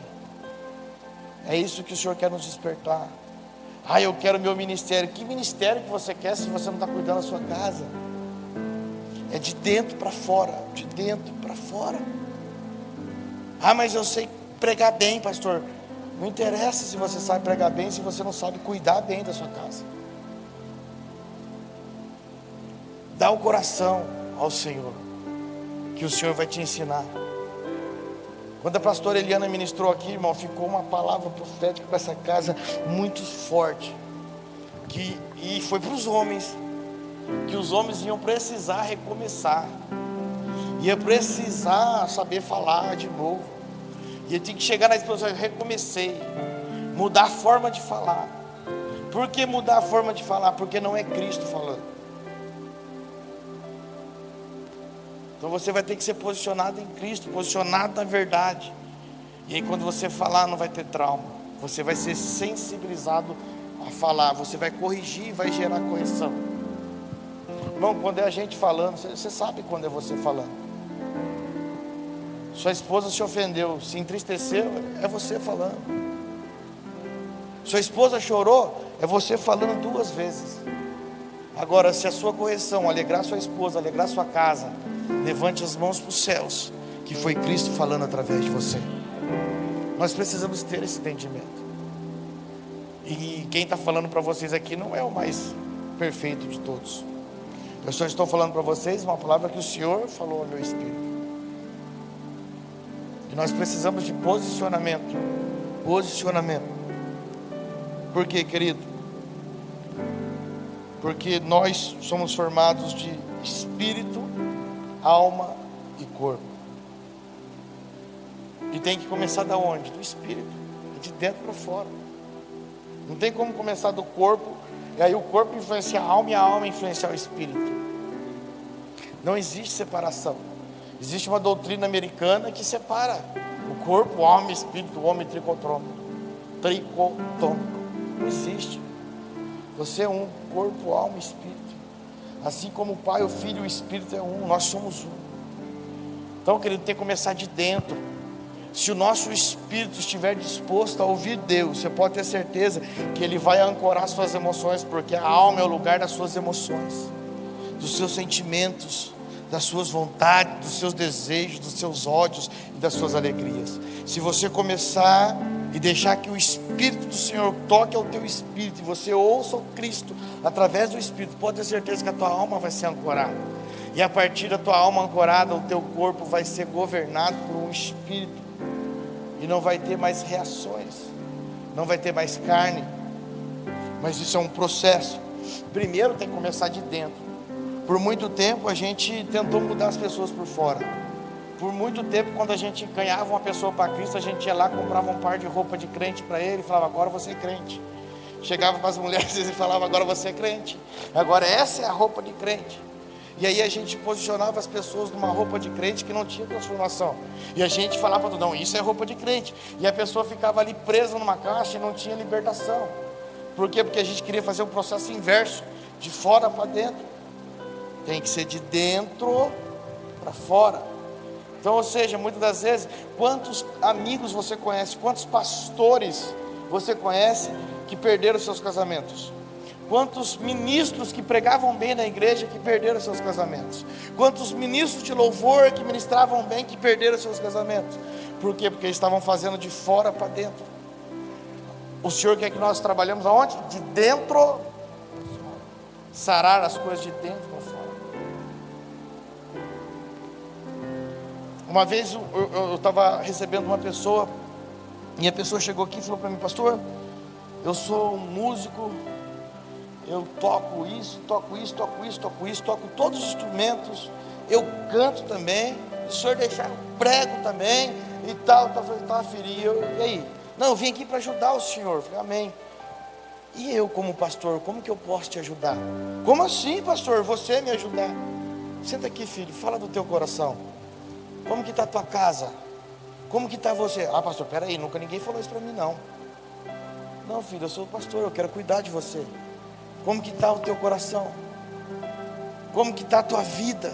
É isso que o Senhor quer nos despertar. eu quero meu ministério. Que ministério que você quer se você não está cuidando da sua casa? É de dentro para fora, de dentro para fora. Mas eu sei pregar bem, pastor. Não interessa se você sabe pregar bem, se você não sabe cuidar bem da sua casa. Dá o coração ao Senhor, que o Senhor vai te ensinar. Quando a pastora Eliana ministrou aqui, irmão, ficou uma palavra profética para essa casa muito forte. E foi para os homens, que os homens iam precisar recomeçar, ia precisar saber falar de novo. E eu tinha que chegar na exposição, eu recomecei, mudar a forma de falar. Por que mudar a forma de falar? Porque não é Cristo falando. Então você vai ter que ser posicionado em Cristo, posicionado na verdade. E aí quando você falar, não vai ter trauma. Você vai ser sensibilizado a falar. Você vai corrigir e vai gerar correção. Irmão, quando é a gente falando, você sabe quando é você falando. Sua esposa se ofendeu, se entristeceu, é você falando. Sua esposa chorou, é você falando 2 vezes. Agora, se a sua correção alegrar sua esposa, alegrar sua casa, levante as mãos para os céus, que foi Cristo falando através de você. Nós precisamos ter esse entendimento. E quem está falando para vocês aqui não é o mais perfeito de todos. Eu só estou falando para vocês uma palavra que o Senhor falou ao meu espírito. E nós precisamos de posicionamento. Posicionamento. Por quê, querido? Porque nós somos formados de espírito, alma e corpo. E tem que começar da onde? Do espírito. De dentro para fora. Não tem como começar do corpo, e aí o corpo influencia a alma e a alma influencia o espírito. Não existe separação. Existe uma doutrina americana que separa o corpo, a alma e o espírito, o homem tricotômico. Não existe. Você é um, corpo, alma e espírito. Assim como o Pai, o Filho e o Espírito é um, nós somos um. Então, querido, tem que começar de dentro. Se o nosso espírito estiver disposto a ouvir Deus, você pode ter certeza que Ele vai ancorar suas emoções, porque a alma é o lugar das suas emoções, dos seus sentimentos, das suas vontades, dos seus desejos, dos seus ódios e das suas alegrias. Se você começar e deixar que o Espírito do Senhor toque ao teu espírito, e você ouça o Cristo através do Espírito, pode ter certeza que a tua alma vai ser ancorada. E a partir da tua alma ancorada, o teu corpo vai ser governado por um Espírito. E não vai ter mais reações, não vai ter mais carne. Mas isso é um processo. Primeiro tem que começar de dentro. Por muito tempo a gente tentou mudar as pessoas por fora. Por muito tempo, quando a gente ganhava uma pessoa para Cristo, a gente ia lá, comprava um par de roupa de crente para ele e falava: agora você é crente. Chegava para as mulheres e falava: agora você é crente. Agora essa é a roupa de crente. E aí a gente posicionava as pessoas numa roupa de crente que não tinha transformação. E a gente falava: não, isso é roupa de crente. E a pessoa ficava ali presa numa caixa e não tinha libertação. Por quê? Porque a gente queria fazer um processo inverso, de fora para dentro. Tem que ser de dentro para fora. Então, ou seja, muitas das vezes, quantos amigos você conhece, quantos pastores você conhece que perderam seus casamentos? Quantos ministros que pregavam bem na igreja que perderam seus casamentos? Quantos ministros de louvor que ministravam bem que perderam seus casamentos? Por quê? Porque eles estavam fazendo de fora para dentro. O Senhor quer que nós trabalhemos aonde? De dentro. Sarar as coisas de dentro para fora. Uma vez eu estava recebendo uma pessoa, e a pessoa chegou aqui e falou para mim: pastor, eu sou um músico, eu toco isso, toco isso, toco isso, toco isso, toco todos os instrumentos, eu canto também, se o senhor deixar eu prego também, e tal, e aí? Não, eu vim aqui para ajudar o senhor. Eu falei: amém. E eu como pastor, como que eu posso te ajudar? Como assim, pastor, você me ajudar? Senta aqui, filho, fala do teu coração. Como que está a tua casa? Como que está você? Ah, pastor, peraí, nunca ninguém falou isso para mim, não. Não, filho, eu sou pastor, eu quero cuidar de você. Como que está o teu coração? Como que está a tua vida?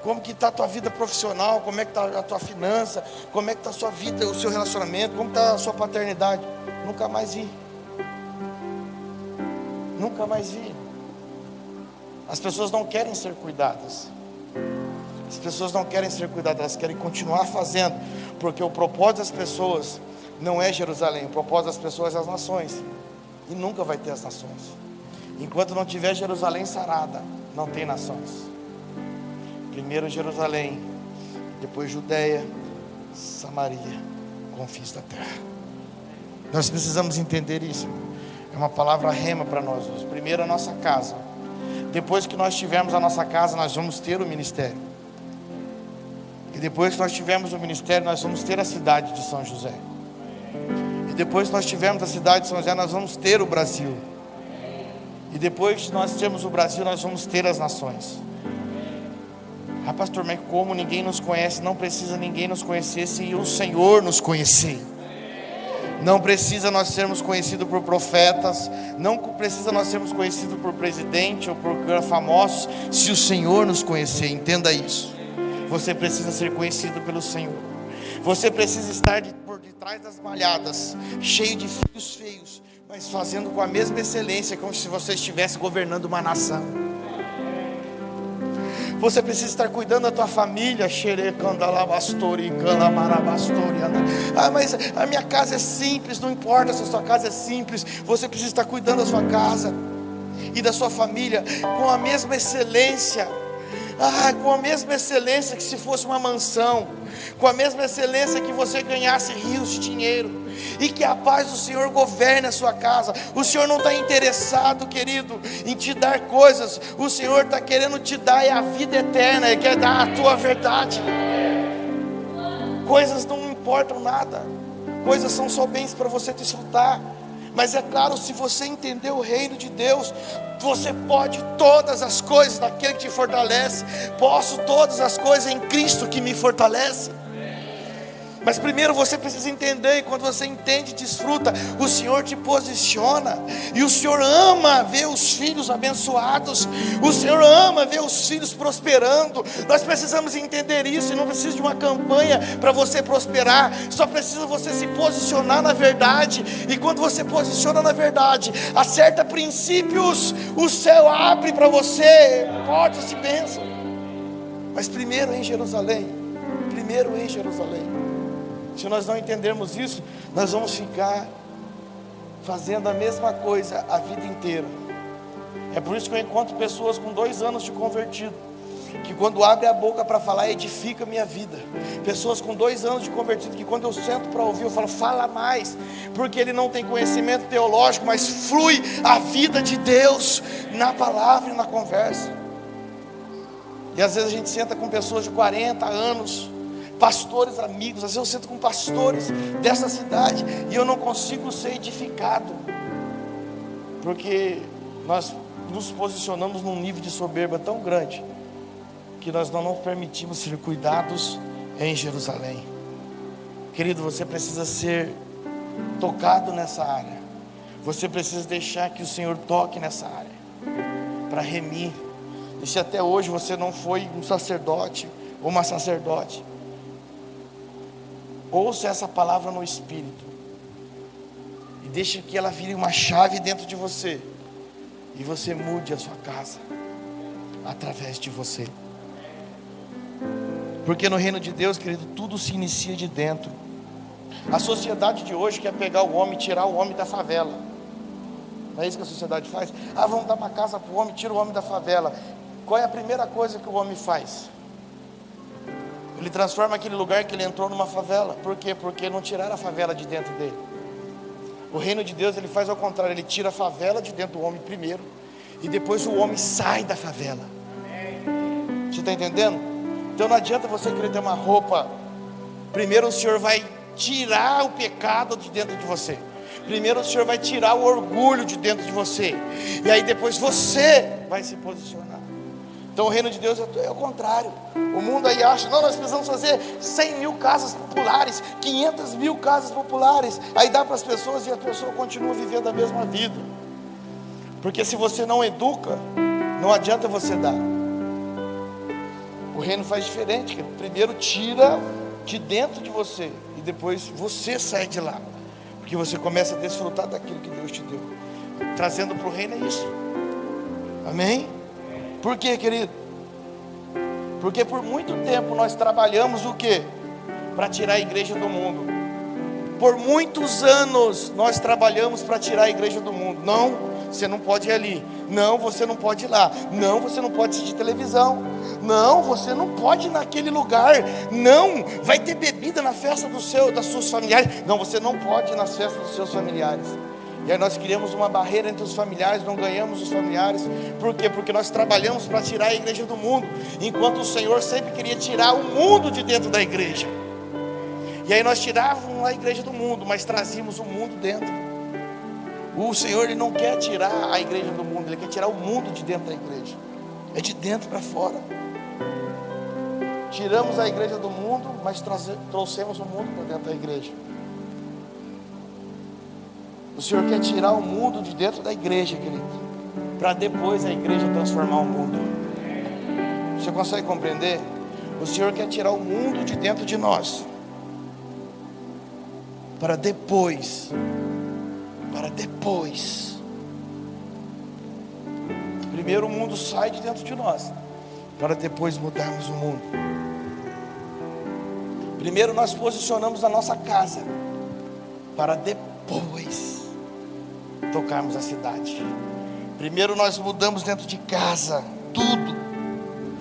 Como que está a tua vida profissional? Como é que está a tua finança? Como é que está a sua vida, o seu relacionamento? Como está a sua paternidade? Nunca mais vi. Nunca mais vi. As pessoas não querem ser cuidadas. As pessoas não querem ser cuidadas, elas querem continuar fazendo, porque o propósito das pessoas não é Jerusalém, o propósito das pessoas é as nações, e nunca vai ter as nações. Enquanto não tiver Jerusalém sarada, não tem nações. Primeiro Jerusalém, depois Judeia, Samaria, confins da terra. Nós precisamos entender isso. É uma palavra rema para nós hoje. Primeiro a nossa casa. Depois que nós tivermos a nossa casa, nós vamos ter o ministério. E depois que nós tivermos o ministério, nós vamos ter a cidade de São José. E depois que nós tivermos a cidade de São José, nós vamos ter o Brasil. E depois que nós temos o Brasil, nós vamos ter as nações. Ah, pastor, mas como ninguém nos conhece? Não precisa ninguém nos conhecer se o Senhor nos conhecer. Não precisa nós sermos conhecidos por profetas, não precisa nós sermos conhecidos por presidente ou por famosos, se o Senhor nos conhecer. Entenda isso. Você precisa ser conhecido pelo Senhor. Você precisa estar por detrás das malhadas, cheio de filhos feios, mas fazendo com a mesma excelência, como se você estivesse governando uma nação. Você precisa estar cuidando da tua família. Ah, mas a minha casa é simples. Não importa se a sua casa é simples, você precisa estar cuidando da sua casa e da sua família com a mesma excelência. Com a mesma excelência que se fosse uma mansão, com a mesma excelência que você ganhasse rios de dinheiro, e que a paz do Senhor governe a sua casa. O Senhor não está interessado, querido, em te dar coisas. O Senhor está querendo te dar a vida eterna. Ele quer dar a tua verdade. Coisas não importam nada, coisas são só bens para você desfrutar. Mas é claro, se você entender o reino de Deus, você pode todas as coisas daquele que te fortalece. Posso todas as coisas em Cristo que me fortalece. Mas primeiro você precisa entender, e quando você entende e desfruta, o Senhor te posiciona, e o Senhor ama ver os filhos abençoados, o Senhor ama ver os filhos prosperando. Nós precisamos entender isso, e não precisa de uma campanha para você prosperar, só precisa você se posicionar na verdade, e quando você posiciona na verdade, acerta princípios, o céu abre para você portas de bênção. Mas primeiro em Jerusalém, primeiro em Jerusalém. Se nós não entendermos isso, nós vamos ficar fazendo a mesma coisa a vida inteira. É por isso que eu encontro pessoas com 2 anos de convertido, que quando abre a boca para falar, edifica a minha vida. Pessoas com 2 anos de convertido, que quando eu sento para ouvir, eu falo, fala mais, porque ele não tem conhecimento teológico, mas flui a vida de Deus na palavra e na conversa. E às vezes a gente senta com pessoas de 40 anos, pastores amigos, às vezes eu sento com pastores dessa cidade, e eu não consigo ser edificado, porque nós nos posicionamos num nível de soberba tão grande, que nós não nos permitimos ser cuidados em Jerusalém. Querido, você precisa ser tocado nessa área, você precisa deixar que o Senhor toque nessa área, para remir. E se até hoje você não foi um sacerdote ou uma sacerdote, ouça essa palavra no Espírito, e deixe que ela vire uma chave dentro de você, e você mude a sua casa, através de você. Porque no reino de Deus, querido, tudo se inicia de dentro. A sociedade de hoje quer pegar o homem, tirar o homem da favela. Não é isso que a sociedade faz? Vamos dar uma casa para o homem, tira o homem da favela. Qual é a primeira coisa que o homem faz? Ele transforma aquele lugar que ele entrou numa favela. Por quê? Porque não tiraram a favela de dentro dele. O reino de Deus, ele faz ao contrário. Ele tira a favela de dentro do homem primeiro, e depois o homem sai da favela. Você está entendendo? Então não adianta você querer ter uma roupa. Primeiro o Senhor vai tirar o pecado de dentro de você. Primeiro o Senhor vai tirar o orgulho de dentro de você, e aí depois você vai se posicionar. Então o reino de Deus é o contrário. O mundo aí acha, não, nós precisamos fazer 100 mil casas populares, 500 mil casas populares. Aí dá para as pessoas, e a pessoa continua vivendo a mesma vida. Porque se você não educa, não adianta você dar. O reino faz diferente. Primeiro tira de dentro de você, e depois você sai de lá, porque você começa a desfrutar daquilo que Deus te deu. trazendo para o reino, é isso. Amém? Por quê, querido? Porque por muito tempo nós trabalhamos o quê? Para tirar a igreja do mundo. Por muitos anos nós trabalhamos para tirar a igreja do mundo. Não, você não pode ir ali. Não, você não pode ir lá. Não, você não pode assistir televisão. Não, você não pode ir naquele lugar. Não, vai ter bebida na festa das suas familiares. Não, você não pode ir nas festas dos seus familiares. E aí nós criamos uma barreira entre os familiares, não ganhamos os familiares. Por quê? Porque nós trabalhamos para tirar a igreja do mundo, enquanto o Senhor sempre queria tirar o mundo de dentro da igreja. E aí nós tirávamos a igreja do mundo, mas trazíamos o mundo dentro. O Senhor, Ele não quer tirar a igreja do mundo, Ele quer tirar o mundo de dentro da igreja. É de dentro para fora. Tiramos a igreja do mundo, mas trouxemos o mundo para dentro da igreja. O Senhor quer tirar o mundo de dentro da igreja, querido, para depois a igreja transformar o mundo. Você consegue compreender? O Senhor quer tirar o mundo de dentro de nós, para depois, primeiro o mundo sai de dentro de nós, para depois mudarmos o mundo. Primeiro nós posicionamos a nossa casa, para depois tocarmos a cidade. Primeiro nós mudamos dentro de casa, tudo.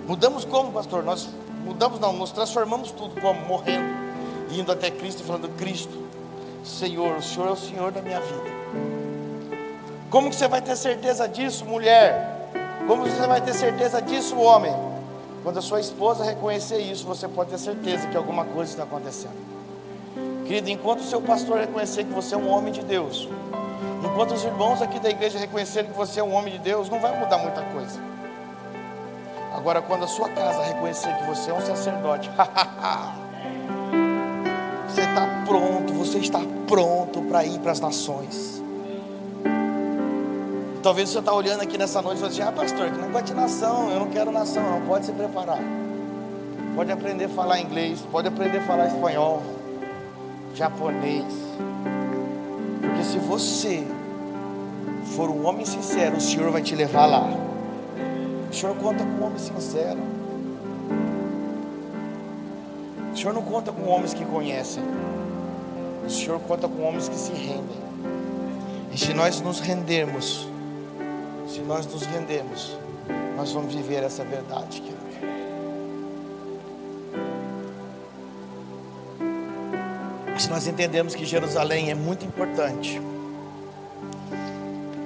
Mudamos como, pastor? Nós mudamos não, nós transformamos tudo como? Morrendo, indo até Cristo e falando: Cristo, Senhor, o Senhor é o Senhor da minha vida. Como que você vai ter certeza disso, mulher? Como você vai ter certeza disso, homem? Quando a sua esposa reconhecer isso, você pode ter certeza que alguma coisa está acontecendo. Querido, enquanto o seu pastor reconhecer que você é um homem de Deus, enquanto os irmãos aqui da igreja reconhecerem que você é um homem de Deus, não vai mudar muita coisa. Agora, quando a sua casa reconhecer que você é um sacerdote, você está pronto para ir para as nações. Talvez você está olhando aqui nessa noite e fala assim: pastor, que negócio de nação, eu não quero nação. Não, pode se preparar. Pode aprender a falar inglês, pode aprender a falar espanhol, japonês. Porque se você for um homem sincero, o Senhor vai te levar lá. O Senhor conta com um homem sincero. O Senhor não conta com homens que conhecem. O Senhor conta com homens que se rendem. E se nós nos rendermos, nós vamos viver essa verdade, querido. Se nós entendemos que Jerusalém é muito importante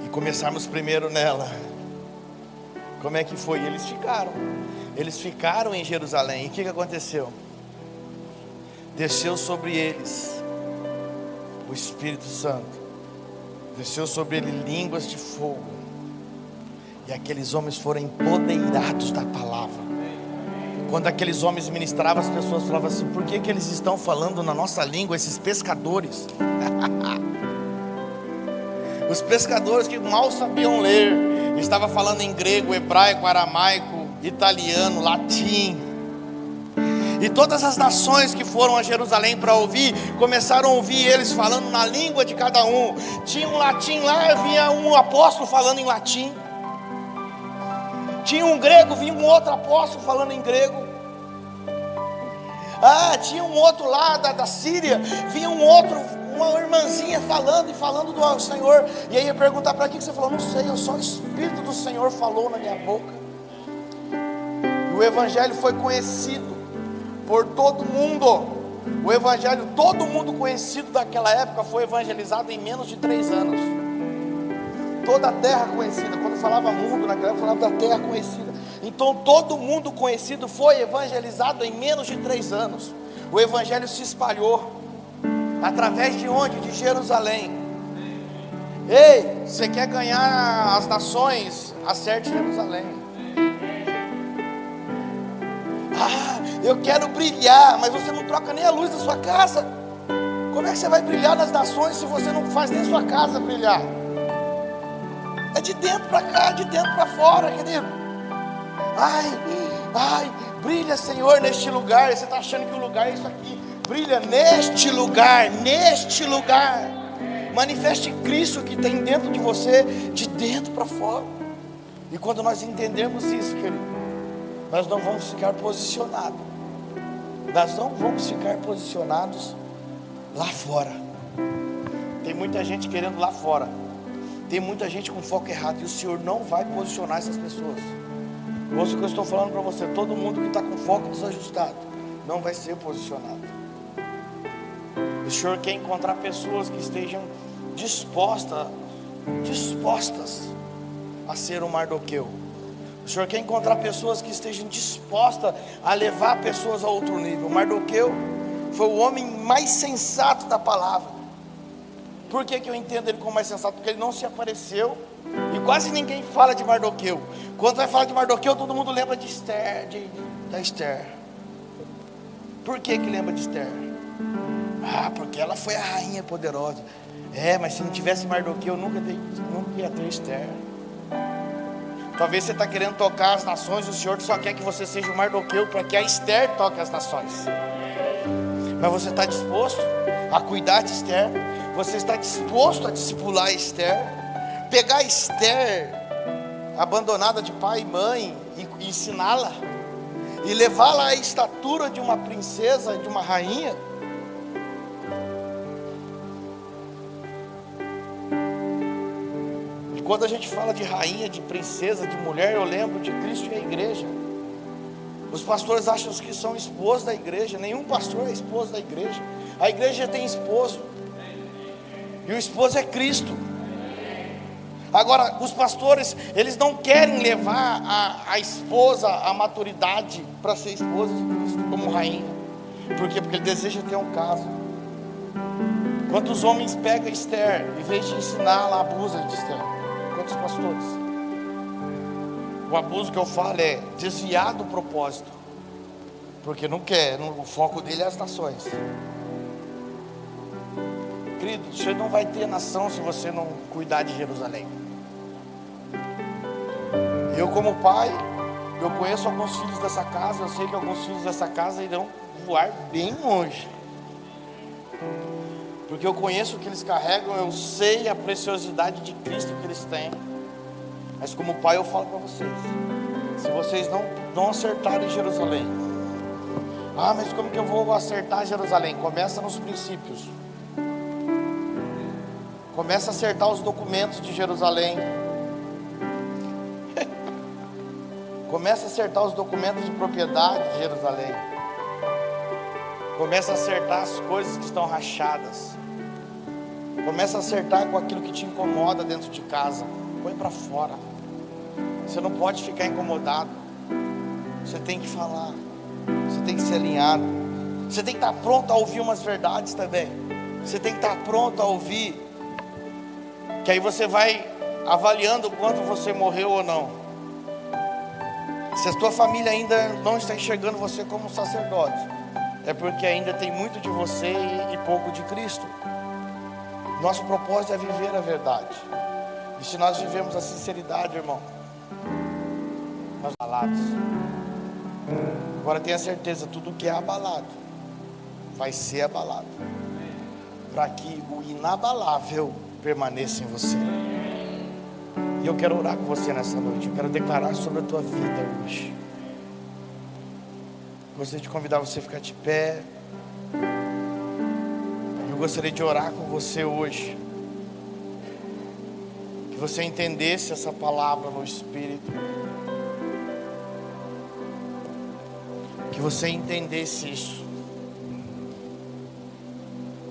e começarmos primeiro nela, como é que foi? Eles ficaram em Jerusalém. E o que aconteceu? Desceu sobre eles o Espírito Santo, desceu sobre eles línguas de fogo, e aqueles homens foram empoderados da palavra. Quando aqueles homens ministravam, as pessoas falavam assim: por que eles estão falando na nossa língua, esses pescadores? Os pescadores que mal sabiam ler, estavam falando em grego, hebraico, aramaico, italiano, latim. E todas as nações que foram a Jerusalém para ouvir, começaram a ouvir eles falando na língua de cada um. Tinha um latim lá, vinha um apóstolo falando em latim. Tinha um grego, vinha um outro apóstolo falando em grego. Tinha um outro lá da Síria, vinha uma irmãzinha falando do Senhor. E aí ia perguntar: para que você falou? Não sei, só o Espírito do Senhor falou na minha boca. E o Evangelho foi conhecido por todo mundo. O Evangelho, todo mundo conhecido daquela época, foi evangelizado em menos de 3 anos. Toda a terra conhecida. Quando falava mundo, naquela época falava da terra conhecida. Então todo mundo conhecido foi evangelizado em menos de 3 anos. O Evangelho se espalhou. Através de onde? De Jerusalém. Ei, você quer ganhar as nações? Acerte Jerusalém. Eu quero brilhar, mas você não troca nem a luz da sua casa. Como é que você vai brilhar nas nações se você não faz nem a sua casa brilhar? É de dentro para cá, de dentro para fora, querido. Brilha, Senhor, neste lugar. Você está achando que o lugar é isso aqui? Brilha neste lugar, Manifeste Cristo que tem dentro de você, de dentro para fora. E quando nós entendermos isso, querido, nós não vamos ficar posicionados. Nós não vamos ficar posicionados lá fora. Tem muita gente querendo lá fora. Tem muita gente com foco errado. E o Senhor não vai posicionar essas pessoas. Ouça o que eu estou falando para você. Todo mundo que está com foco desajustado não vai ser posicionado. O Senhor quer encontrar pessoas que estejam dispostas a ser um Mardoqueu. O Senhor quer encontrar pessoas que estejam dispostas a levar pessoas a outro nível. O Mardoqueu foi o homem mais sensato da palavra. Por que eu entendo ele como mais sensato? Porque ele não se apareceu. E quase ninguém fala de Mardoqueu. Quando vai falar de Mardoqueu, todo mundo lembra de Esther, da Esther. Por que lembra de Esther? Porque ela foi a rainha poderosa. Mas se não tivesse Mardoqueu, nunca ia ter Esther. Talvez você está querendo tocar as nações, o Senhor só quer que você seja o Mardoqueu para que a Esther toque as nações. Mas você está disposto a cuidar de Esther? Você está disposto a discipular a Esther? Pegar a Esther, abandonada de pai e mãe, e ensiná-la? E levá-la à estatura de uma princesa, de uma rainha? E quando a gente fala de rainha, de princesa, de mulher, eu lembro de Cristo e a igreja. Os pastores acham que são esposos da igreja. Nenhum pastor é esposo da igreja. A igreja tem esposo, e o esposo é Cristo. Agora, os pastores, eles não querem levar a esposa à maturidade para ser esposa de Cristo como rainha. Por quê? Porque ele deseja ter um caso. Quantos homens pegam Esther, em vez de ensinar, ela abusa de Esther? Quantos pastores? O abuso que eu falo é desviar do propósito, porque não quer, o foco dele é as nações. Querido, você não vai ter nação se você não cuidar de Jerusalém. Eu, como pai, eu conheço alguns filhos dessa casa. Eu sei que alguns filhos dessa casa irão voar bem longe, porque eu conheço o que eles carregam. Eu sei a preciosidade de Cristo que eles têm. Mas como pai eu falo para vocês, se vocês não acertarem Jerusalém, mas como que eu vou acertar Jerusalém? Começa nos princípios. Começa a acertar os documentos de Jerusalém. Começa a acertar os documentos de propriedade de Jerusalém. Começa a acertar as coisas que estão rachadas. Começa a acertar com aquilo que te incomoda dentro de casa. Põe para fora. Você não pode ficar incomodado. Você tem que falar. Você tem que ser alinhado. Você tem que estar pronto a ouvir umas verdades também. Você tem que estar pronto a ouvir, que aí você vai avaliando o quanto você morreu ou não. Se a tua família ainda não está enxergando você como sacerdote, é porque ainda tem muito de você e pouco de Cristo. Nosso propósito é viver a verdade. E se nós vivemos a sinceridade, irmão, nós abalados. Agora tenha certeza, tudo que é abalado vai ser abalado, para que o inabalável permaneça em você. E eu quero orar com você nessa noite. Eu quero declarar sobre a tua vida hoje. Gostaria de convidar você a ficar de pé. Eu gostaria de orar com você hoje, que você entendesse essa palavra no Espírito, que você entendesse isso.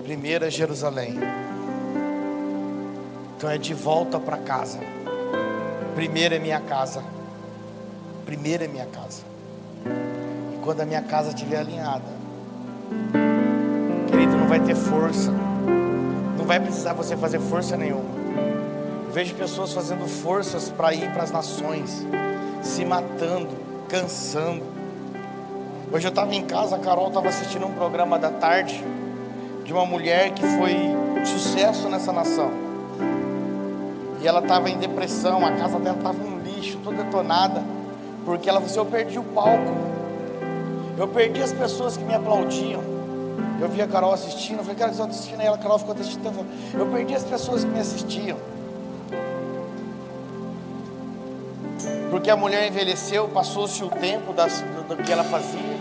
Primeiro é Jerusalém. Então é de volta para casa. Primeiro é minha casa. Primeiro é minha casa. E quando a minha casa estiver alinhada, querido, não vai ter força. Não vai precisar você fazer força nenhuma. Eu vejo pessoas fazendo forças para ir para as nações, se matando, cansando. Hoje eu estava em casa, a Carol estava assistindo um programa da tarde de uma mulher que foi sucesso nessa nação. E ela estava em depressão, a casa dela estava um lixo, toda detonada, porque ela falou assim: eu perdi o palco, eu perdi as pessoas que me aplaudiam, Eu vi a Carol assistindo, eu falei, cara, que você está assistindo? Aí a Carol ficou assistindo. Eu perdi as pessoas que me assistiam. Porque a mulher envelheceu, passou-se o tempo do que ela fazia.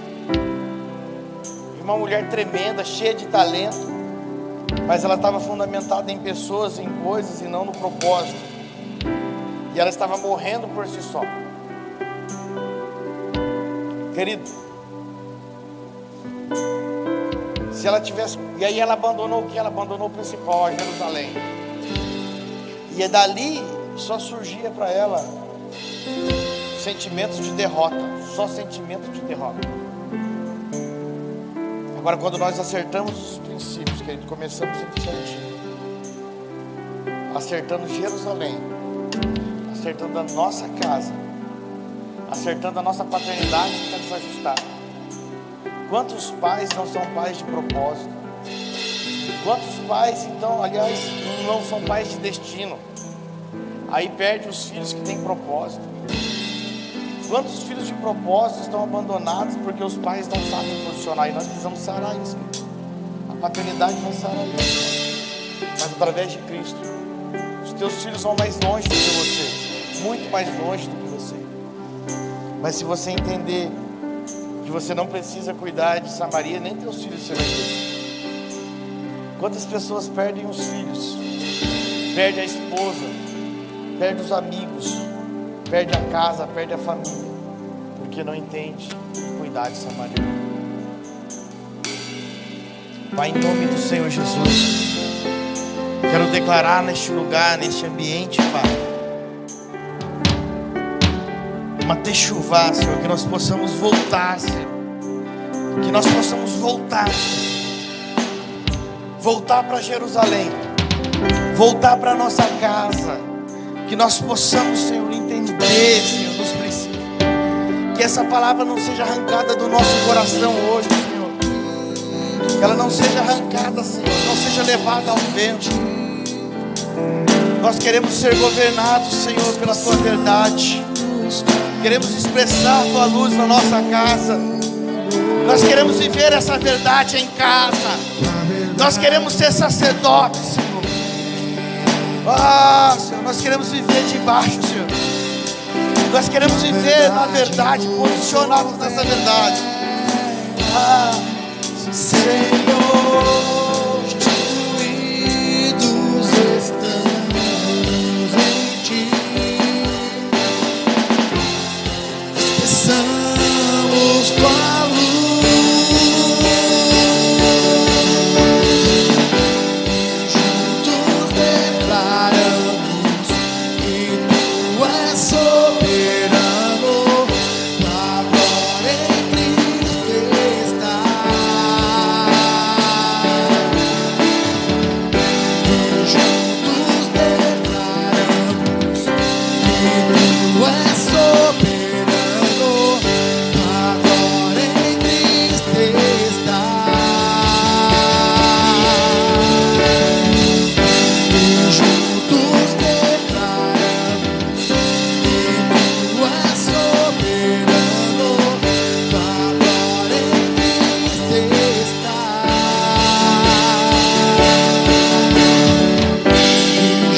E uma mulher tremenda, cheia de talento. Mas ela estava fundamentada em pessoas, em coisas e não no propósito. E ela estava morrendo por si só. Querido, se ela tivesse... E aí ela abandonou o que? Ela abandonou o principal, a Jerusalém. E dali só surgia para ela sentimentos de derrota. Só sentimento de derrota. Agora, quando nós acertamos os princípios, querido, começamos certinho, acertando Jerusalém, acertando a nossa casa, acertando a nossa paternidade, que está desajustada. Quantos pais não são pais de propósito? Quantos pais, então, aliás, não são pais de destino? Aí perde os filhos que têm propósito. Quantos filhos de propósito estão abandonados porque os pais não sabem posicionar? E nós precisamos sarar isso. A paternidade vai sarar isso. Mas através de Cristo, os teus filhos vão mais longe do que você, muito mais longe do que você. Mas se você entender que você não precisa cuidar de Samaria, nem teus filhos você vai ter. Quantas pessoas perdem os filhos, perde a esposa, perde os amigos, perde a casa, perde a família, porque não entende cuidar de Samaria. Pai, em nome do Senhor Jesus, quero declarar neste lugar, neste ambiente, Pai, uma techuvá, Senhor, que nós possamos voltar, Senhor, que nós possamos voltar, Senhor, voltar para Jerusalém, voltar para nossa casa, que nós possamos, Senhor, entender, Senhor, nos princípios, que essa palavra não seja arrancada do nosso coração hoje, Senhor, que ela não seja arrancada, Senhor, não seja levada ao vento. Nós queremos ser governados, Senhor, pela Tua verdade. Queremos expressar a Tua luz na nossa casa. Nós queremos viver essa verdade em casa. Nós queremos ser sacerdotes, Senhor. Senhor, nós queremos viver debaixo, Senhor. Nós queremos viver na verdade, posicionados nessa verdade. Senhor, instituídos estamos em Ti. Expressamos Tua luz, juntos declaramos que Tu és soberano, Tua glória em Cristo está. Juntos declaramos que Tu és soberano, Tua glória em Cristo está. Juntos declaramos que Tu és soberano, Tua glória em Cristo está.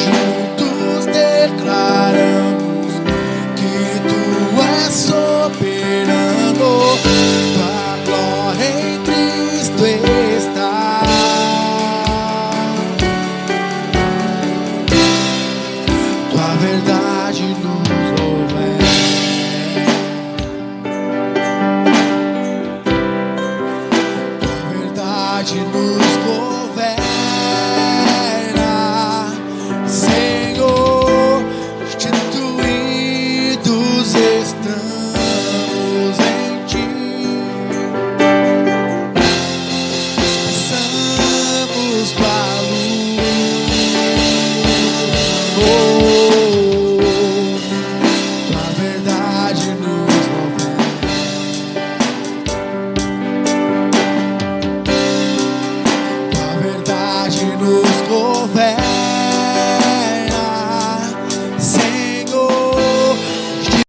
Juntos declaramos que Tu és soberano, Tua glória em Cristo está. Tua verdade nos governa. Tua verdade nos governa.